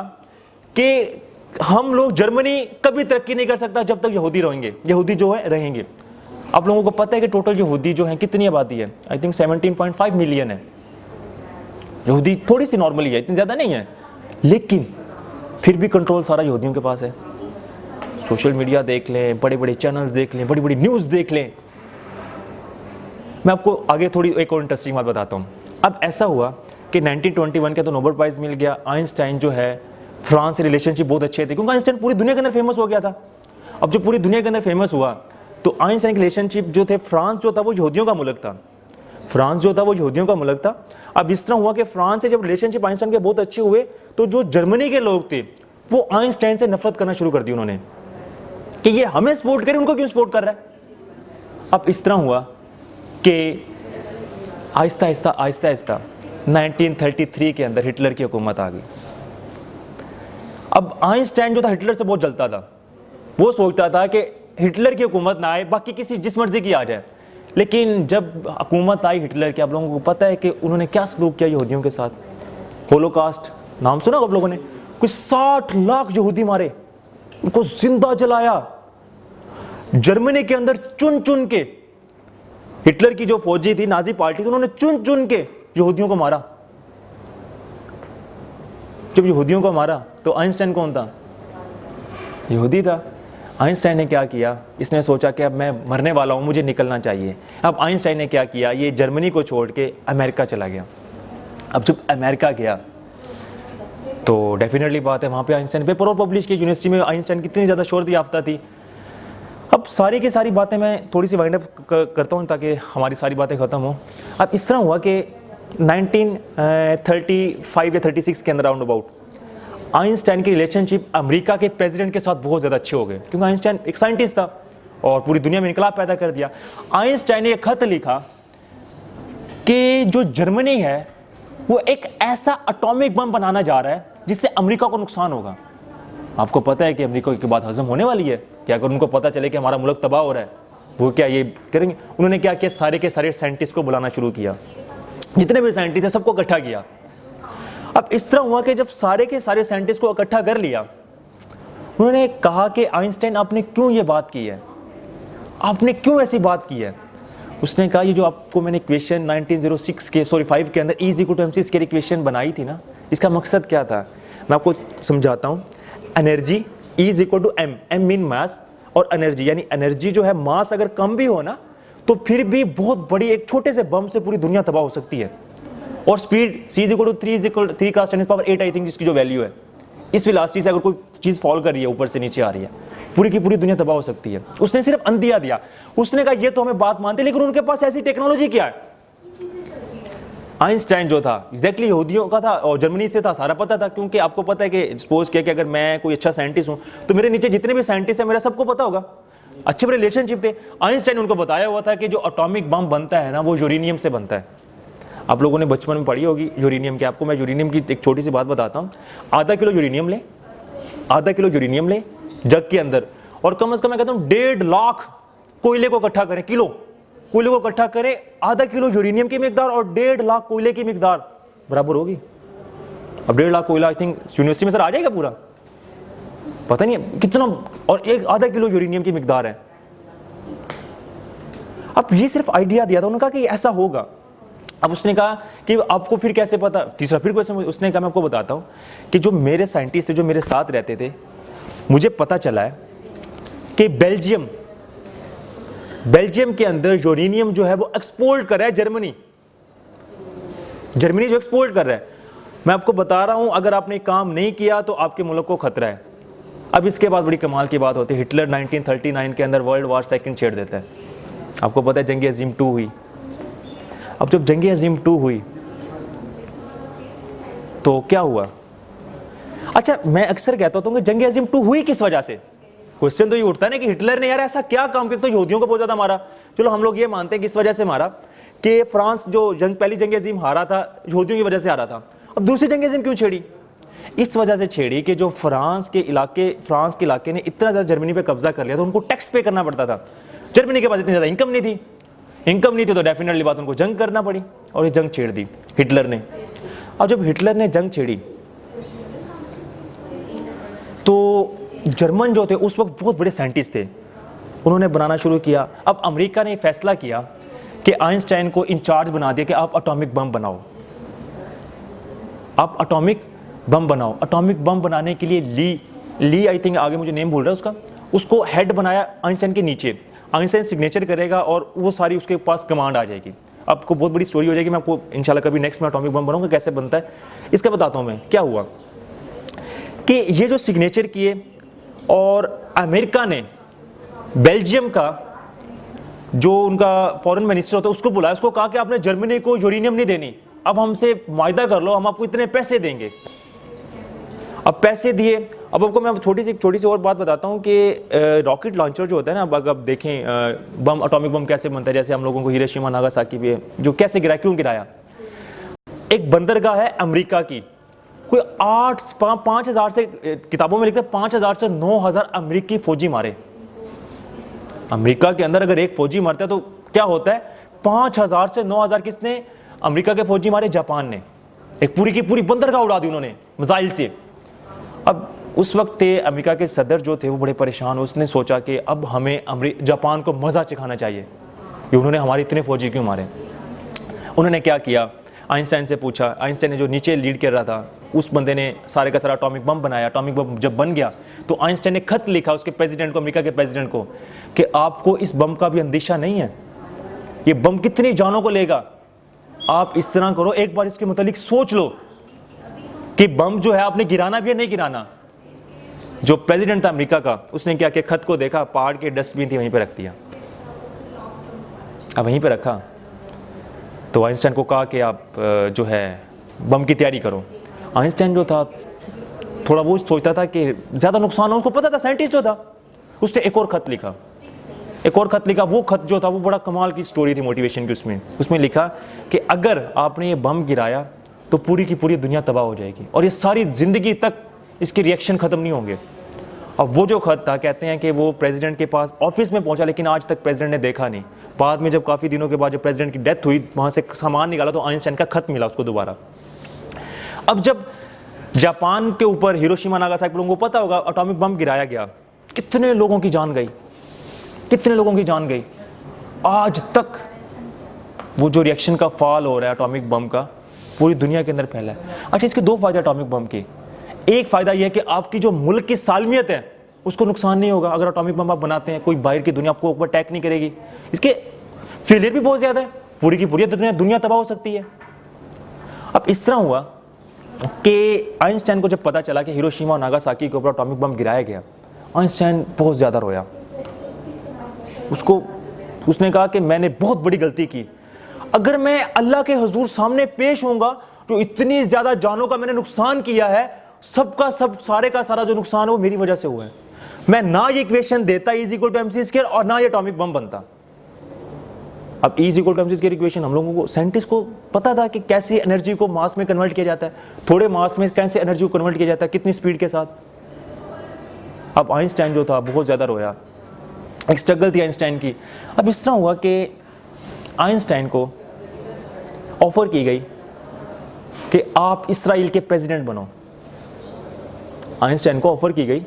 कि हम लोग जर्मनी कभी तरक्की नहीं कर सकता जब तक यहूदी रहेंगे, यहूदी जो है रहेंगे। आप लोगों को पता है कि टोटल यहूदी जो है कितनी आबादी है? आई थिंक 17.5 मिलियन है। यहूदी थोड़ी सी नॉर्मली है, इतनी ज्यादा नहीं है, लेकिन फिर भी कंट्रोल सारा यहूदियों के पास है। सोशल मीडिया देख लें, बड़े बड़े चैनल्स देख लें, बड़ी बड़ी न्यूज़ देख लें। मैं आपको आगे थोड़ी एक और इंटरेस्टिंग बात बताता हूँ। अब ऐसा हुआ कि 1921 के तो नोबेल प्राइज़ मिल गया। आइंस्टाइन जो है फ्रांस से रिलेशनशिप बहुत अच्छे थे, क्योंकि आइंस्टाइन पूरी दुनिया के अंदर फेमस हो गया था। अब जो पूरी दुनिया के अंदर फेमस हुआ तो आइंस्टाइन के रिलेशनशिप जो थे, फ्रांस जो था वो यहूदियों का मुल्क था, फ्रांस जो था वो यहूदियों का मुल्क था। अब इस तरह हुआ कि फ्रांस से जब रिलेशनशिप आइंस्टाइन के बहुत अच्छे हुए तो जो जर्मनी के लोग थे वो आइंस्टाइन से नफरत करना शुरू कर दी उन्होंने कि ये हमें सपोर्ट करे, उनको क्यों सपोर्ट कर रहा है। अब इस तरह हुआ कि आहिस्ता आहिस्ता 1933 के अंदर हिटलर की हुकूमत आ गई। अब आइंस्टाइन जो था हिटलर से बहुत जलता था, वो सोचता था कि हिटलर की हुकूमत ना आए, बाकी किसी जिस मर्जी की आ जाए। लेकिन जब हुकूमत आई हिटलर की, आप लोगों को पता है कि उन्होंने क्या सलूक किया यहूदियों के साथ। होलोकास्ट नाम सुना आप लोगों ने? कुछ 60 लाख यहूदी मारे, उनको जिंदा जलाया। जर्मनी के अंदर चुन चुन के हिटलर की जो फौजी थी, नाजी पार्टी थी, उन्होंने चुन चुन के यहूदियों को मारा। जब यहूदियों को मारा तो आइंस्टाइन कौन था? यहूदी था। आइंस्टाइन ने क्या किया? इसने सोचा कि अब मैं मरने वाला हूं, मुझे निकलना चाहिए। अब आइंस्टाइन ने क्या किया? ये जर्मनी को छोड़ के अमेरिका चला गया। अब जब अमेरिका गया तो डेफिनेटली बात है, वहाँ पे आइंस्टाइन पेपर और पब्लिश की। यूनिवर्सिटी में आइंस्टाइन कितनी ज़्यादा शोहरत याफ्ता थी। अब सारी की सारी बातें मैं थोड़ी सी वाइंड अप करता हूँ ताकि हमारी सारी बातें ख़त्म हो। अब इस तरह हुआ कि 1935 या 36 के अंदर राउंड अबाउट आइंस्टाइन की रिलेशनशिप अमेरिका के प्रेसिडेंट के साथ बहुत ज़्यादा अच्छे हो गए, क्योंकि आइंस्टाइन एक साइंटिस्ट था और पूरी दुनिया में इनकलाब पैदा कर दिया। आइंस्टाइन ने एक खत लिखा कि जो जर्मनी है वो एक ऐसा एटॉमिक बम बनाना जा रहा है जिससे अमेरिका को नुकसान होगा। आपको पता है कि अमेरिका की बात हजम होने वाली है कि अगर उनको पता चले कि हमारा मुल्क तबाह हो रहा है, वो क्या ये करेंगे? उन्होंने क्या किया? सारे के सारे साइंटिस्ट को बुलाना शुरू किया, जितने भी साइंटिस्ट हैं सबको इकट्ठा किया। अब इस तरह हुआ कि जब सारे के सारे साइंटिस्ट को इकट्ठा कर लिया, उन्होंने कहा कि आइंस्टाइन आपने क्यों ये बात की है, आपने क्यों ऐसी बात की है? उसने कहा ये जो आपको मैंने इक्वेशन 1906 के 5 के अंदर E = mc स्क्वायर इक्वेशन बनाई थी ना, इसका मकसद क्या था? मैं आपको समझाता हूँ। Energy E = m, m mean mass, और एनर्जी यानी एनर्जी जो है, मास अगर कम भी हो ना तो फिर भी बहुत बड़ी एक छोटे से बम से पूरी दुनिया तबाह हो सकती है। और स्पीड C = 3 × 10⁸ आई थिंक, जिसकी जो वैल्यू है, इस वेलोसिटी से अगर कोई चीज़ फॉल कर रही है, ऊपर से नीचे आ रही है, पूरी की पूरी दुनिया तबाह हो सकती है। उसने सिर्फ अंदिया दिया। उसने कहा ये तो हमें बात मानते, लेकिन उनके पास ऐसी टेक्नोलॉजी क्या है? आइंस्टाइन जो था एग्जैक्टली यहूदियों का था और जर्मनी से था, सारा पता था। क्योंकि आपको पता है कि सपोज किया कि अगर मैं कोई अच्छा साइंटिस्ट हूं तो मेरे नीचे जितने भी साइंटिस्ट हैं मेरा सबको पता होगा, अच्छे रिलेशनशिप थे। आइंस्टाइन उनको बताया हुआ था कि जो एटॉमिक बम बनता है ना वो यूरेनियम से बनता है। आप लोगों ने बचपन में पढ़ी होगी यूरेनियम की। आपको मैं यूरेनियम की एक छोटी सी बात बताता हूँ। आधा किलो यूरेनियम ले जग के अंदर, और कम से कम मैं कहता हूँ 1.5 लाख कोयले को इकट्ठा करें, किलो कोयले को इकट्ठा करें, आधा किलो यूरेनियम की मिकदार और 1.5 लाख कोयले की मिकदार बराबर होगी। अब 1.5 लाख कोयला आई थिंक यूनिवर्सिटी में सर आ जाएगा पूरा, पता नहीं कितना, और एक आधा किलो यूरेनियम की मिकदार है। अब ये सिर्फ आइडिया दिया था, उन्होंने कहा कि ऐसा होगा। अब उसने कहा कि आपको फिर कैसे पता? तीसरा फिर क्वेश्चन उसने कहा, मैं आपको बताता हूँ कि जो मेरे साइंटिस्ट थे जो मेरे साथ रहते थे, मुझे पता चला है कि बेल्जियम के अंदर यूरेनियम जो है वो एक्सपोर्ट कर रहा है जर्मनी जो एक्सपोर्ट कर रहा है। मैं आपको बता रहा हूं, अगर आपने काम नहीं किया तो आपके मुल्क को खतरा है। अब इसके बाद बड़ी कमाल की बात होती है, हिटलर 1939 के अंदर वर्ल्ड वॉर 2 छेड़ देता है। आपको पता है जंग अजीम 2 हुई। अब जब जंग अजीम 2 हुई तो क्या हुआ? अच्छा, मैं अक्सर कहता हूं कि जंग अजीम 2 हुई किस वजह से? क्वेश्चन तो ये उठता है ना कि हिटलर ने यार ऐसा क्या काम किया तो यहूदियों को बहुत ज्यादा मारा। चलो हम लोग ये मानते हैं किस वजह से मारा, कि फ्रांस जो पहली जंग अजीम हारा था यहूदियों की वजह से हारा था। अब दूसरी जंग अजीम क्यों छेड़ी? इस वजह से छेड़ी कि जो फ्रांस के इलाके ने इतना ज्यादा जर्मनी पे कब्जा कर लिया तो उनको टैक्स पे करना पड़ता था। जर्मनी के पास इतनी ज्यादा इनकम नहीं थी तो डेफिनेटली बात उनको जंग करना पड़ी, और ये जंग छेड़ दी हिटलर ने। और जब हिटलर ने जंग छेड़ी तो जर्मन जो थे उस वक्त बहुत बड़े साइंटिस्ट थे, उन्होंने बनाना शुरू किया। अब अमेरिका ने फैसला किया कि आइंस्टाइन को इंचार्ज बना दिया कि आप एटॉमिक बम बनाओ, एटॉमिक बम बनाने के लिए ली आई थिंक, आगे मुझे नेम भूल रहा है उसका, उसको हेड बनाया आइंस्टाइन के नीचे। आइंस्टाइन सिग्नेचर करेगा और वो सारी उसके पास कमांड आ जाएगी। आपको बहुत बड़ी स्टोरी हो जाएगी, मैं आपको इंशाल्लाह कभी नेक्स्ट में एटॉमिक बम बनाऊंगा कैसे बनता है इसका बताता हूँ मैं। क्या हुआ कि ये जो सिग्नेचर किए, और अमेरिका ने बेल्जियम का जो उनका फॉरेन मिनिस्टर होता है उसको बुलाया, उसको कहा कि आपने जर्मनी को यूरेनियम नहीं देनी, अब हमसे वायदा कर लो, हम आपको इतने पैसे देंगे। अब पैसे दिए। अब आपको मैं छोटी सी और बात बताता हूँ कि रॉकेट लॉन्चर जो होता है ना, अब आप देखें बम, एटॉमिक बम कैसे बनता है, जैसे हम लोगों को हिरोशिमा नागासाकी पे जो कैसे गिराया, क्यों गिराया? एक बंदरगाह है अमेरिका की कोई 5,000 से, किताबों में लिखते हैं 5,000 से 9,000 अमेरिकी फौजी मारे। अमेरिका के अंदर अगर एक फौजी मरता है तो क्या होता है, 5,000 से 9,000 किसने अमेरिका के फौजी मारे? जापान ने। एक पूरी की पूरी बंदरगाह उड़ा दी उन्होंने मिसाइल से। अब उस वक्त अमेरिका के सदर जो थे वो बड़े परेशान, उसने सोचा कि अब हमें जापान को मज़ा चखाना चाहिए कि उन्होंने हमारे इतने फौजी क्यों मारे। उन्होंने क्या किया, आइंस्टाइन से पूछा। आइंस्टाइन ने जो नीचे लीड कर रहा था उस बंदे ने सारे का सारा एटॉमिक बम बनाया। एटॉमिक बम जब बन गया तो आइंस्टाइन ने खत लिखा उसके प्रेसिडेंट को, अमेरिका के प्रेसिडेंट को, कि आपको इस बम का भी अंदेशा नहीं है, ये बम कितनी जानों को लेगा, आप इस तरह करो एक बार इसके मुतालिक सोच लो कि बम जो है आपने गिराना भी है नहीं गिराना। जो प्रेसिडेंट था अमेरिका का, उसने क्या किया, खत को देखा, पहाड़ के डस्टबिन थी वहीं पे रख दिया। अब वहीं पे रखा तो आइंस्टाइन को कहा कि आप जो है बम की तैयारी करो। आइंस्टाइन जो था थोड़ा वो सोचता था कि ज़्यादा नुकसान हो, उसको पता था, साइंटिस्ट जो था। उसने एक और खत लिखा, एक और खत लिखा। वो खत जो था वो बड़ा कमाल की स्टोरी थी मोटिवेशन की। उसमें लिखा कि अगर आपने ये बम गिराया तो पूरी की पूरी दुनिया तबाह हो जाएगी और ये सारी ज़िंदगी तक इसके रिएक्शन ख़त्म नहीं होंगे। अब वो जो खत था, कहते हैं कि वो प्रेसिडेंट के पास ऑफिस में पहुंचा, लेकिन आज तक प्रेसिडेंट ने देखा नहीं। बाद में जब काफ़ी दिनों के बाद जब प्रेसिडेंट की डेथ हुई, वहाँ से सामान निकाला तो आइंस्टाइन का खत मिला उसको दोबारा। अब जब जापान के ऊपर हिरोशिमा नागासाकी, लोगों को पता होगा, एटॉमिक बम गिराया गया, कितने लोगों की जान गई, कितने लोगों की जान गई। आज तक वो जो रिएक्शन का फॉल हो रहा है एटॉमिक बम का पूरी दुनिया के अंदर फैला है। अच्छा, इसके दो फायदे एटॉमिक बम के। एक फायदा यह है कि आपकी जो मुल्क की सालमियत है उसको नुकसान नहीं होगा। अगर एटॉमिक बम आप बनाते हैं, कोई बाहर की दुनिया आपको ऊपर अटैक नहीं करेगी। इसके फेलियर भी बहुत ज़्यादा है, पूरी की पूरी दुनिया तबाह हो सकती है। अब इस तरह हुआ कि आइंस्टाइन को जब पता चला कि हिरोशिमा और नागासाकी के ऊपर एटॉमिक बम गिराया गया, आइंस्टाइन बहुत ज़्यादा रोया। उसने कहा कि मैंने बहुत बड़ी गलती की। अगर मैं अल्लाह के हुजूर सामने पेश होऊंगा तो इतनी ज़्यादा जानों का मैंने नुकसान किया है, सबका सब, सारे का सारा जो नुकसान है वो मेरी वजह से हुआ है। मैं ना ये इक्वेशन देता E=mc² और ना ये एटॉमिक बम बनता। अब E=mc² इक्वेशन हम लोगों को, साइंटिस्ट को पता था कि कैसे एनर्जी को मास में कन्वर्ट किया जाता है, थोड़े मास में कैसे एनर्जी को कन्वर्ट किया जाता है, कितनी स्पीड के साथ। अब आइंस्टाइन जो था बहुत ज़्यादा रोया, एक स्ट्रगल थी आइंस्टाइन की। अब इस तरह हुआ कि आइंस्टाइन को ऑफर की गई कि आप इस्राइल के प्रेसिडेंट बनो। आइंस्टाइन को ऑफर की गई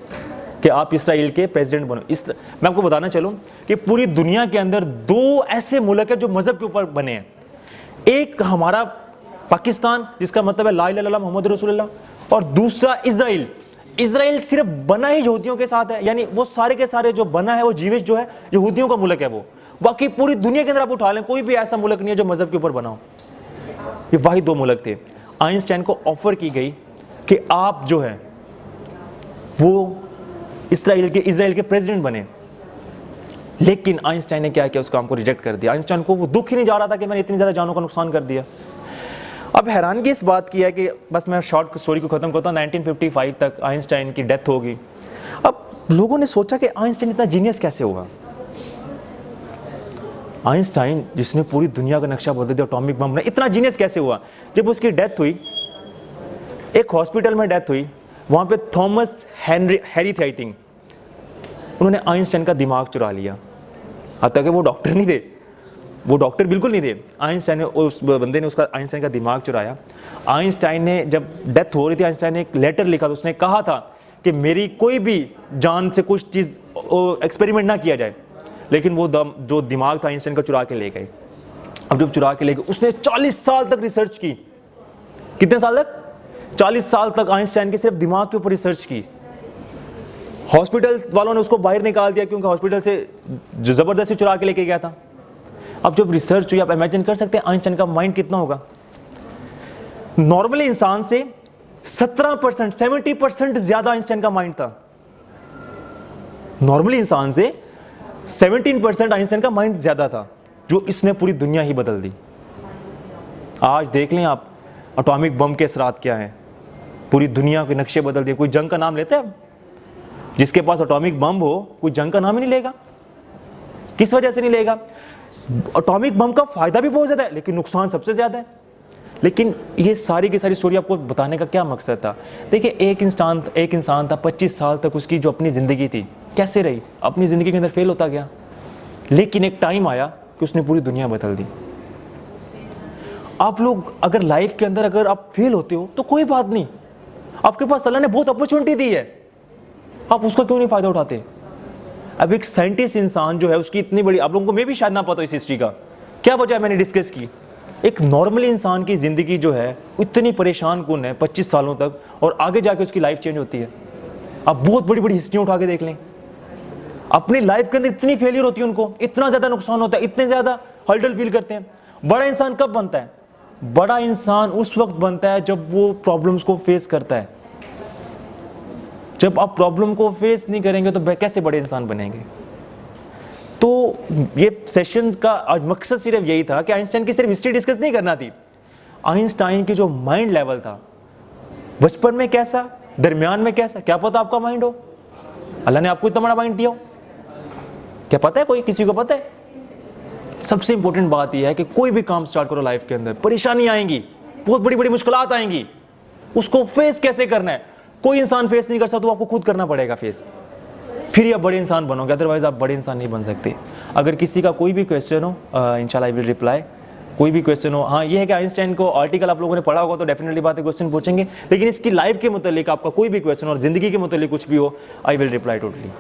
कि आप इस्राइल के प्रेसिडेंट बनो। मैं आपको बताना चलूं कि पूरी दुनिया के अंदर दो ऐसे मुल्क हैं जो मजहब के ऊपर बने हैं। एक हमारा पाकिस्तान, जिसका मतलब है ला इलाहा इल्लल्लाह मोहम्मद रसूलुल्लाह, और दूसरा इजराइल। इजराइल सिर्फ बना ही यहूदियों के साथ है, यानी वो सारे के सारे जो बना है वो जीविश जो है यहूदियों का मुल्क है वो। बाकी पूरी दुनिया के अंदर आप उठा लें, कोई भी ऐसा मुल्क नहीं है जो मजहब के ऊपर बना हो। ये वही दो मुल्क थे। आइंस्टाइन को ऑफर की गई कि आप जो है वो इजराइल के प्रेसिडेंट बने, लेकिन आइंस्टाइन ने क्या किया, उस काम को रिजेक्ट कर दिया। आइंस्टाइन को वो दुख ही नहीं जा रहा था कि मैंने इतनी ज़्यादा जानों का नुकसान कर दिया। अब हैरानगी इस बात की है कि बस मैं शॉर्ट स्टोरी को ख़त्म करता हूँ, 1955 तक आइंस्टाइन की डेथ होगी। अब लोगों ने सोचा कि आइंस्टाइन इतना जीनियस कैसे हुआ। आइंस्टाइन जिसने पूरी दुनिया का नक्शा बदल दिया, एटॉमिक बम ने, इतना जीनियस कैसे हुआ। जब उसकी डेथ हुई, एक हॉस्पिटल में डेथ हुई, वहाँ पे थॉमस हैरी थे आई थिंक, उन्होंने आइंस्टाइन का दिमाग चुरा लिया। हालांकि वो डॉक्टर नहीं थे, वो डॉक्टर बिल्कुल नहीं थे। आइंस्टाइन ने, उस बंदे ने उसका आइंस्टाइन का दिमाग चुराया। आइंस्टाइन ने जब डेथ हो रही थी, आइंस्टाइन ने एक लेटर लिखा था, उसने कहा था कि मेरी कोई भी जान से कुछ चीज़ एक्सपेरिमेंट ना किया जाए, लेकिन वो जो दिमाग था आइंस्टाइन का चुरा के ले गए। अब जब चुरा के ले गए, उसने 40 साल तक रिसर्च की। कितने साल तक? 40 साल तक आइंस्टाइन के सिर्फ दिमाग के ऊपर रिसर्च की। हॉस्पिटल वालों ने उसको बाहर निकाल दिया क्योंकि हॉस्पिटल से जबरदस्ती चुरा के लेके गया था। अब जब रिसर्च हुई, आप इमेजिन कर सकते हैं आइंस्टाइन का माइंड कितना होगा। नॉर्मली इंसान से 17%, 70% ज्यादा आइंस्टाइन का माइंड था। नॉर्मली इंसान से 17% आइंस्टाइन का माइंड ज्यादा था, जो इसने पूरी दुनिया ही बदल दी। आज देख लें आप एटॉमिक बम के असरात क्या हैं, पूरी दुनिया के नक्शे बदल दिए। कोई जंग का नाम लेते हैं? जिसके पास एटॉमिक बम हो, कोई जंग का नाम ही नहीं लेगा। किस वजह से नहीं लेगा? एटॉमिक बम का फायदा भी बहुत ज्यादा है, लेकिन नुकसान सबसे ज्यादा है। लेकिन ये सारी की सारी स्टोरी आपको बताने का क्या मकसद था? देखिए, एक इंसान था 25 साल तक उसकी जो अपनी ज़िंदगी थी कैसे रही, अपनी ज़िंदगी के अंदर फेल होता गया, लेकिन एक टाइम आया कि उसने पूरी दुनिया बदल दी। आप लोग अगर लाइफ के अंदर अगर आप फेल होते हो तो कोई बात नहीं, आपके पास अल्लाह ने बहुत अपॉर्चुनिटी दी है, आप उसका क्यों नहीं फ़ायदा उठाते? अब एक साइंटिस्ट इंसान जो है उसकी इतनी बड़ी, आप लोगों को मैं भी शायद ना पता इस हिस्ट्री का क्या वजह है, मैंने डिस्कस की। एक नॉर्मल इंसान की ज़िंदगी जो है इतनी परेशान कुन है 25 सालों तक, और आगे जाके उसकी लाइफ चेंज होती है। आप बहुत बड़ी बड़ी हिस्ट्री उठा के देख लें, अपनी लाइफ के अंदर इतनी फेलियर होती है, उनको इतना ज़्यादा नुकसान होता है, इतने ज़्यादा हर्डल फील करते हैं। बड़ा इंसान कब बनता है? बड़ा इंसान उस वक्त बनता है जब वो प्रॉब्लम्स को फेस करता है। जब आप प्रॉब्लम को फेस नहीं करेंगे तो कैसे बड़े इंसान बनेंगे? तो ये सेशन का आज मकसद सिर्फ यही था कि आइंस्टाइन की सिर्फ हिस्ट्री डिस्कस नहीं करना थी। आइंस्टाइन की जो माइंड लेवल था, बचपन में कैसा, दरमियान में कैसा, क्या पता आपका माइंड हो, अल्लाह ने आपको इतना बड़ा माइंड दिया हो, क्या पता है? कोई किसी को पता है? सबसे इंपॉर्टेंट बात यह है कि कोई भी काम स्टार्ट करो लाइफ के अंदर, परेशानी आएंगी, बहुत बड़ी बड़ी मुश्किलात आएंगी, उसको फेस कैसे करना है कोई इंसान फेस नहीं कर सकता, तो आपको खुद करना पड़ेगा फेस, फिर ही आप बड़े इंसान बनोगे, अदरवाइज आप बड़े इंसान नहीं बन सकते। अगर किसी का कोई भी क्वेश्चन हो, इंशाल्लाह आई विल रिप्लाई। कोई भी क्वेश्चन हो, हाँ ये है कि आइंस्टाइन को आर्टिकल आप लोगों ने पढ़ा होगा तो डेफिनेटली बात है, क्वेश्चन पूछेंगे, लेकिन इसकी लाइफ के मुतालिक आपका कोई भी क्वेश्चन और ज़िंदगी के मुतालिक कुछ भी हो, आई विल रिप्लाई टोटली।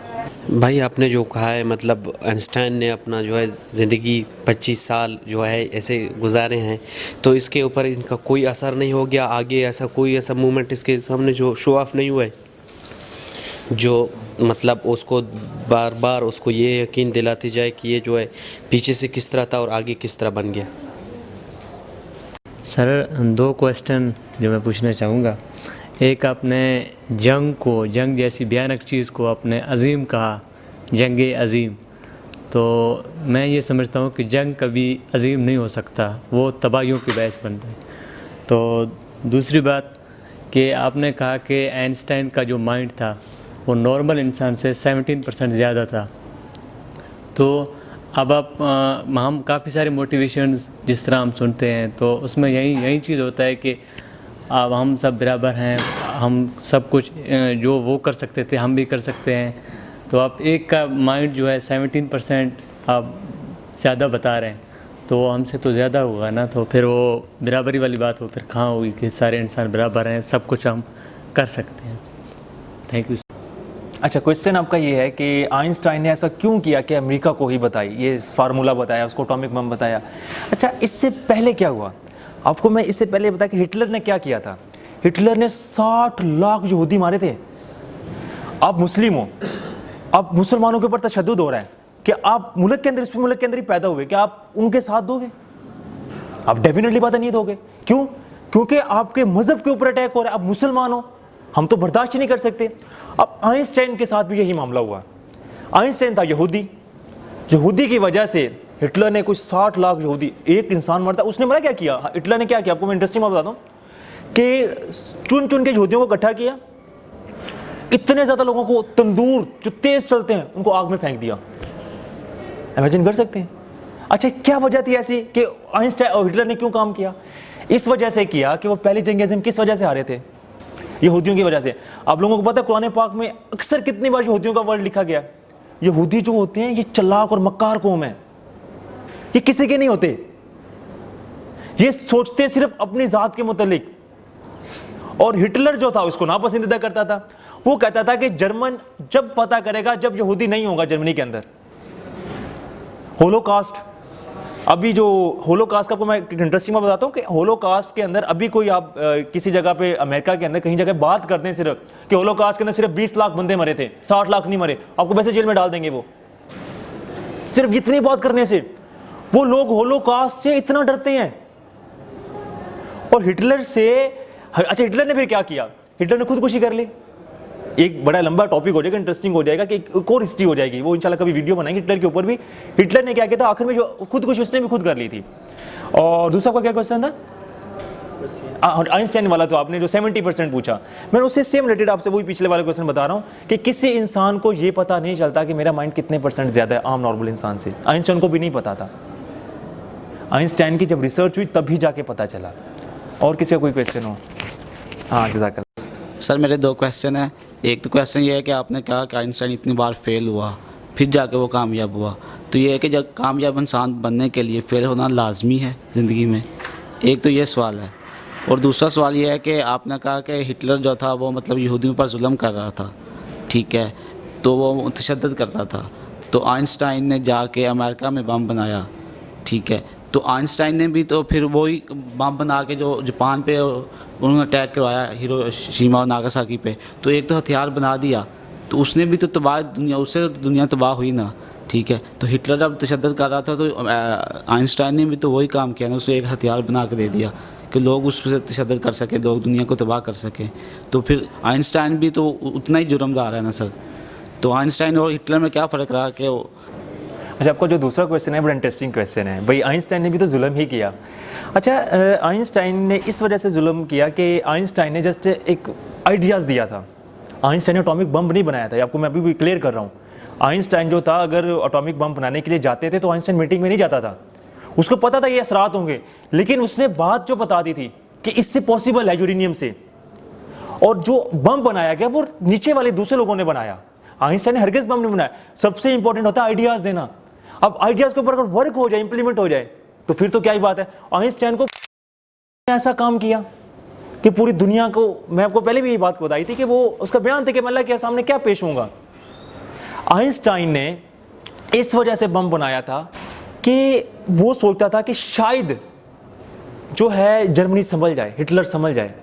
भाई आपने जो कहा है, मतलब आइंस्टाइन ने अपना जो है ज़िंदगी 25 साल जो है ऐसे गुजारे हैं, तो इसके ऊपर इनका कोई असर नहीं हो गया आगे? ऐसा कोई ऐसा मूवमेंट इसके सामने जो शो ऑफ नहीं हुआ है, जो मतलब उसको बार बार उसको ये यकीन दिलाती जाए कि ये जो है पीछे से किस तरह था और आगे किस तरह बन गया? सर, 2 क्वेश्चन जो मैं पूछना चाहूँगा। एक, आपने जंग जैसी भयानक चीज़ को आपने अज़ीम कहा, जंग अज़ीम, तो मैं ये समझता हूँ कि जंग कभी अज़ीम नहीं हो सकता, वो तबाहियों की बायस बनता है। तो दूसरी बात कि आपने कहा कि आइंस्टाइन का जो माइंड था वो नॉर्मल इंसान से 17% ज़्यादा था। तो अब हम काफ़ी सारे मोटिवेशंस जिस तरह हम सुनते हैं, तो उसमें यही चीज़ होता है कि अब हम सब बराबर हैं, हम सब कुछ जो वो कर सकते थे हम भी कर सकते हैं। तो आप एक का माइंड जो है 17% आप ज़्यादा बता रहे हैं, तो हमसे तो ज़्यादा होगा ना, तो फिर वो बराबरी वाली बात हो फिर कहाँ होगी कि सारे इंसान बराबर हैं, सब कुछ हम कर सकते हैं। Thank you. अच्छा, क्वेश्चन आपका ये है कि आइंस्टाइन ने ऐसा क्यों किया कि अमेरिका को ही बताई, ये फार्मूला बताया, उसको एटॉमिक बम बताया। अच्छा, इससे पहले क्या हुआ आपको मैं इससे पहले बताया कि हिटलर ने क्या किया था। हिटलर ने 60 लाख यहूदी मारे थे। आप मुस्लिम हो, आप मुसलमानों के ऊपर तशद्दुद हो रहा है कि आप मुल्क के अंदर, इस मुल्क के अंदर ही पैदा हुए, क्या आप उनके साथ दोगे? आप डेफिनेटली बात नहीं दोगे। क्यों? क्योंकि आपके मजहब के ऊपर अटैक हो रहा है, आप मुसलमान हो, हम तो बर्दाश्त ही नहीं कर सकते। अब आइंस्टाइन के साथ भी यही मामला हुआ। आइंस्टाइन था यहूदी की वजह से हिटलर ने कुछ 60 लाख यहूदी, एक इंसान मरता, उसने मरा क्या किया हिटलर ने, क्या किया आपको मैं इंटरेस्टिंग बात बताता हूँ कि चुन चुन के यहूदियों को इकट्ठा किया, इतने ज़्यादा लोगों को तंदूर जो तेज चलते हैं उनको आग में फेंक दिया। इमेजिन कर सकते हैं? अच्छा, क्या वजह थी ऐसी कि आइंस्टाइन और हिटलर ने क्यों काम किया? इस वजह से किया कि वो पहली जंग अज़ीम किस वजह से हारे थे? यहूदियों की वजह से। आप लोगों को पता है कुरान पाक में अक्सर कितनी बार यहूदियों का वर्ड लिखा गया। यहूदी जो होते हैं ये चालाक और मक्कार कौम है, ये किसी के नहीं होते, ये सोचते सिर्फ अपनी जात के मुतालिक। और हिटलर जो था उसको नापसंदीदा करता था, वो कहता था कि जर्मन जब पता करेगा जब यहूदी नहीं होगा जर्मनी के अंदर। होलोकास्ट, अभी जो होलोकास्ट का आपको मैं इंटरेस्टिंग बात बताता हूँ कि होलोकास्ट के अंदर अभी कोई आप किसी जगह पे अमेरिका के अंदर कहीं जगह बात करते हैं सिर्फ कि होलोकास्ट के अंदर सिर्फ 20 लाख बंदे मरे थे, 60 लाख नहीं मरे, आपको वैसे जेल में डाल देंगे। वो सिर्फ इतनी बात करने से वो लोग होलोकास्ट से इतना डरते हैं। और हिटलर से, अच्छा हिटलर ने फिर क्या किया? हिटलर ने खुदकुशी कर ली। एक बड़ा लंबा टॉपिक हो जाएगा, इंटरेस्टिंग हो जाएगा कि एक और हिस्ट्री हो जाएगी, वो इंशाल्लाह कभी वीडियो बनाएंगे हिटलर के ऊपर भी। हिटलर ने क्या किया था आखिर में, जो खुदकुशी उसने भी खुद कर ली थी। और दूसरा का क्या क्वेश्चन था? आइंस्टाइन वाला तो आपने जो 70% पूछा, मैं उससे सेम रिलेटेड आपसे वही पिछले वाला क्वेश्चन बता रहा हूँ कि किसी इंसान को ये पता नहीं चलता कि मेरा माइंड कितने % ज़्यादा है आम नॉर्मल इंसान से। आइंस्टाइन को भी नहीं पता था। आइंस्टाइन की जब रिसर्च हुई तभी जाके पता चला। और किसी का कोई क्वेश्चन हो? हाँ जज़ाकल्लाह। सर मेरे 2 क्वेश्चन हैं। एक तो क्वेश्चन ये है कि आपने कहा कि आइंस्टाइन इतनी बार फेल हुआ फिर जाके वो कामयाब हुआ, तो ये है कि जब कामयाब इंसान बनने के लिए फेल होना लाजमी है ज़िंदगी में? एक तो ये सवाल है। और दूसरा सवाल ये है कि आपने कहा कि हिटलर जो था वो मतलब यहूदियों पर जुल्म कर रहा था, ठीक है, तो वो तशद्दुद करता था, तो आइंस्टाइन ने जाके अमेरिका में बम बनाया, ठीक है, तो आइंस्टाइन ने भी तो फिर वही बम बना के जो जापान पे उन्होंने अटैक करवाया हिरोशिमा और नागासाकी पे, तो एक तो हथियार बना दिया, तो उसने भी तो तबाह दुनिया, उससे तो दुनिया तबाह हुई ना, ठीक है। तो हिटलर जब तशद्दुद कर रहा था तो आइंस्टाइन ने भी तो वही काम किया ना, उसे एक हथियार बना के दे दिया कि लोग उस पर तशद्दुद कर सकें, लोग दुनिया को तबाह कर सकें। तो फिर आइंस्टाइन भी तो उतना ही जुर्मदार है ना सर। तो आइंस्टाइन और हिटलर में क्या फ़र्क रहा कि अच्छा, आपका जो दूसरा क्वेश्चन है बड़ा इंटरेस्टिंग क्वेश्चन है भाई। आइंस्टाइन ने भी तो जुल्म ही किया। अच्छा, आइंस्टाइन ने इस वजह से जुल्म किया कि आइंस्टाइन ने जस्ट एक आइडियाज़ दिया था। आइंस्टाइन ने एटॉमिक बम नहीं बनाया था, ये आपको मैं अभी भी क्लियर कर रहा हूँ। आइंस्टाइन जो था, अगर एटॉमिक बम बनाने के लिए जाते थे तो आइंस्टाइन मीटिंग में नहीं जाता था, उसको पता था ये असरात होंगे, लेकिन उसने बात जो बता दी थी कि इससे पॉसिबल है यूरेनियम से, और जो बम बनाया गया वो नीचे वाले दूसरे लोगों ने बनाया। आइंस्टाइन ने हरगिज़ बम नहीं बनाया। सबसे इंपॉर्टेंट होता है आइडियाज़ देना। अब आइडियाज़ के ऊपर अगर वर्क हो जाए, इंप्लीमेंट हो जाए, तो फिर तो क्या ही बात है। आइंस्टाइन को ऐसा काम किया कि पूरी दुनिया को, मैं आपको पहले भी ये बात बताई थी कि वो उसका बयान था कि मैं अल्लाह के सामने क्या पेश होऊंगा। आइंस्टाइन ने इस वजह से बम बनाया था कि वो सोचता था कि शायद जो है जर्मनी संभल जाए, हिटलर संभल जाए।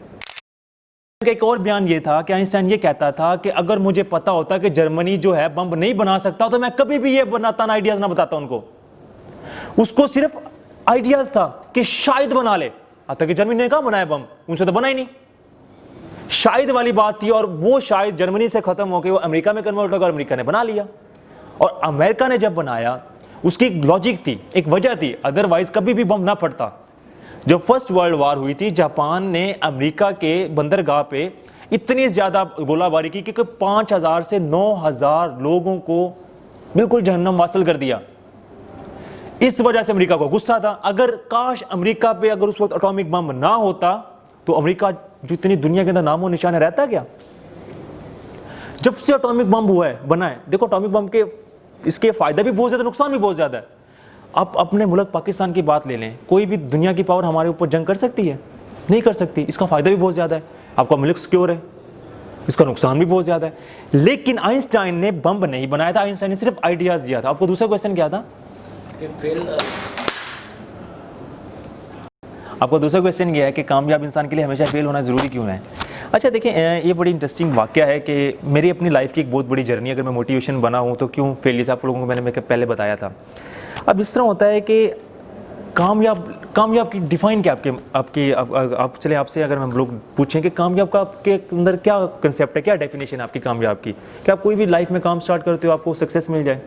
एक और बयान ये था कि आइंस्टाइन ये कहता था कि अगर मुझे पता होता कि जर्मनी जो है बम नहीं बना सकता तो मैं कभी भी ये बनाता ना, आइडियाज ना बताता उनको। उसको सिर्फ आइडियाज था कि शायद बना ले, आता कि जर्मनी ने कहा बनाया बम, उनसे तो बना ही नहीं। शायद वाली बात थी, और वो शायद जर्मनी से खत्म होकर वो अमेरिका में कन्वर्ट होकर अमेरिका ने बना लिया। और अमेरिका ने जब बनाया उसकी एक लॉजिक थी, एक वजह थी, अदरवाइज कभी भी बम ना फटता। जब फर्स्ट वर्ल्ड वार हुई थी, जापान ने अमेरिका के बंदरगाह पे इतनी ज्यादा गोलाबारी की कि 5000 से 9000 लोगों को बिल्कुल जहन्नम वासल कर दिया। इस वजह से अमेरिका को गुस्सा था। अगर काश अमेरिका पे अगर उस वक्त एटॉमिक बम ना होता तो अमेरिका जितनी दुनिया के अंदर नामो निशान रहता क्या। जब से एटॉमिक बम हुआ है, बना है, देखो एटॉमिक बम के इसके फायदा भी बहुत ज्यादा, नुकसान भी बहुत ज्यादा है। आप अपने मुल्क पाकिस्तान की बात ले लें, कोई भी दुनिया की पावर हमारे ऊपर जंग कर सकती है? नहीं कर सकती। इसका फायदा भी बहुत ज्यादा है, आपका मुल्क सिक्योर है, इसका नुकसान भी बहुत ज्यादा है। लेकिन आइंस्टाइन ने बम नहीं बनाया था, आइंस्टाइन ने सिर्फ आइडियाज दिया था। आपको दूसरा क्वेश्चन क्या था? आपका दूसरा क्वेश्चन ये है कि कामयाब इंसान के लिए हमेशा फेल होना ज़रूरी क्यों है। अच्छा देखिए, ये बड़ी इंटरेस्टिंग वाक़या है कि मेरी अपनी लाइफ की एक बहुत बड़ी जर्नी, अगर मैं मोटिवेशन बना हूँ तो क्यों फेलियर, आप लोगों को मैंने पहले बताया था। अब इस तरह होता है कि कामयाब की डिफ़ाइन क्या आप चले आपसे अगर हम लोग पूछें कि कामयाब का आपके अंदर क्या कंसेप्ट है, क्या डेफिनेशन है आपकी कामयाब की? क्या आप कोई भी लाइफ में काम स्टार्ट करते हो आपको सक्सेस मिल जाए,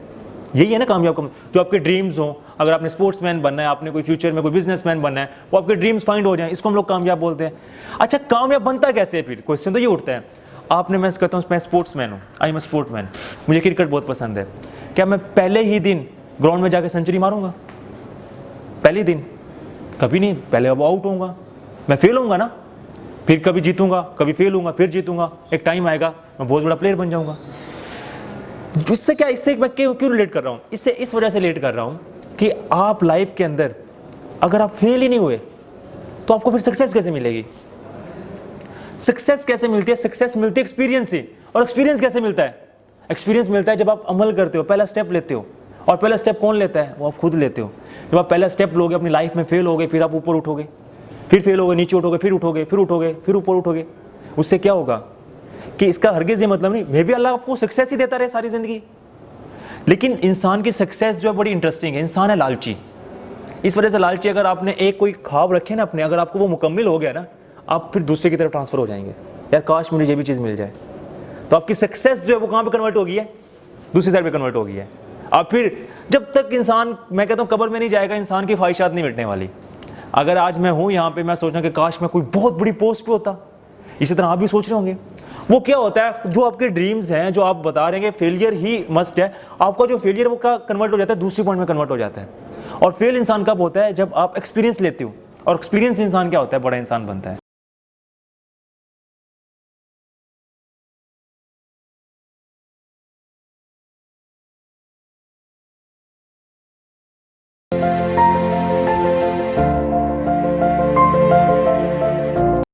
यही है ना कामयाब का? जो आपके ड्रीम्स हो, अगर आपने स्पोर्ट्समैन बनना है, आपने कोई फ्यूचर में कोई बिजनेसमैन बनना है, वो आपके ड्रीम्स फाइंड हो जाएं, इसको हम लोग कामयाब बोलते हैं। अच्छा, कामयाब बनता कैसे है? फिर क्वेश्चन तो ये उठता है। आपने, मैं कहता हूँ मैं स्पोर्ट्समैन हूँ, आई एम अ स्पोर्ट्समैन, मुझे क्रिकेट बहुत पसंद है, क्या मैं पहले ही दिन ग्राउंड में जाकर सेंचुरी मारूंगा? पहले दिन कभी नहीं। पहले अब आउट होऊंगा, मैं फेल होऊंगा ना, फिर कभी जीतूंगा, कभी फेल होऊंगा, फिर जीतूंगा, एक टाइम आएगा मैं बहुत बड़ा प्लेयर बन जाऊंगा। इससे क्या, इससे मैं क्यों रिलेट कर रहा हूँ? इससे इस वजह से रिलेट कर रहा हूँ कि आप लाइफ के अंदर अगर आप फेल ही नहीं हुए तो आपको फिर सक्सेस कैसे मिलेगी? सक्सेस कैसे मिलती है? सक्सेस मिलती है एक्सपीरियंस से। और एक्सपीरियंस कैसे मिलता है? एक्सपीरियंस मिलता है जब आप अमल करते हो, पहला स्टेप लेते हो। और पहला स्टेप कौन लेता है? वो आप खुद लेते हो। जब आप पहला स्टेप लोगे, अपनी लाइफ में फेल होगे, फिर आप ऊपर उठोगे, फिर फेल होगे, नीचे उठोगे, फिर उठोगे, फिर उठोगे, फिर ऊपर उठोगे। उससे क्या होगा कि इसका हरगिज़ ये मतलब नहीं मे भी अल्लाह आपको सक्सेस ही देता रहे सारी ज़िंदगी। लेकिन इंसान की सक्सेस जो है बड़ी इंटरेस्टिंग है। इंसान है लालची, इस वजह से लालची। अगर आपने एक कोई ख्वाब रखे ना अपने, अगर आपको वो मुकम्मल हो गया ना, आप फिर दूसरे की तरफ ट्रांसफ़र हो जाएंगे, यार काश मुझे ये भी चीज़ मिल जाए। तो आपकी सक्सेस जो है वो कहाँ पे कन्वर्ट हो गई है? दूसरी साइड पे कन्वर्ट हो गई है। अब फिर जब तक इंसान, मैं कहता हूँ, कब्र में नहीं जाएगा, इंसान की ख्वाहिशात नहीं मिटने वाली। अगर आज मैं हूँ यहाँ पे, मैं सोच रहा हूँ कि काश मैं कोई बहुत बड़ी पोस्ट पे होता, इसी तरह आप भी सोच रहे होंगे। वो क्या होता है, जो आपके ड्रीम्स हैं, जो आप बता रहे हैं, फेलियर ही मस्ट है, आपका जो फेलियर वो क्या कन्वर्ट हो जाता है? दूसरी पॉइंट में कन्वर्ट हो जाता है। और फेल इंसान कब होता है? जब आप एक्सपीरियंस लेते हो। और एक्सपीरियंस इंसान क्या होता है, बड़ा इंसान बनता है।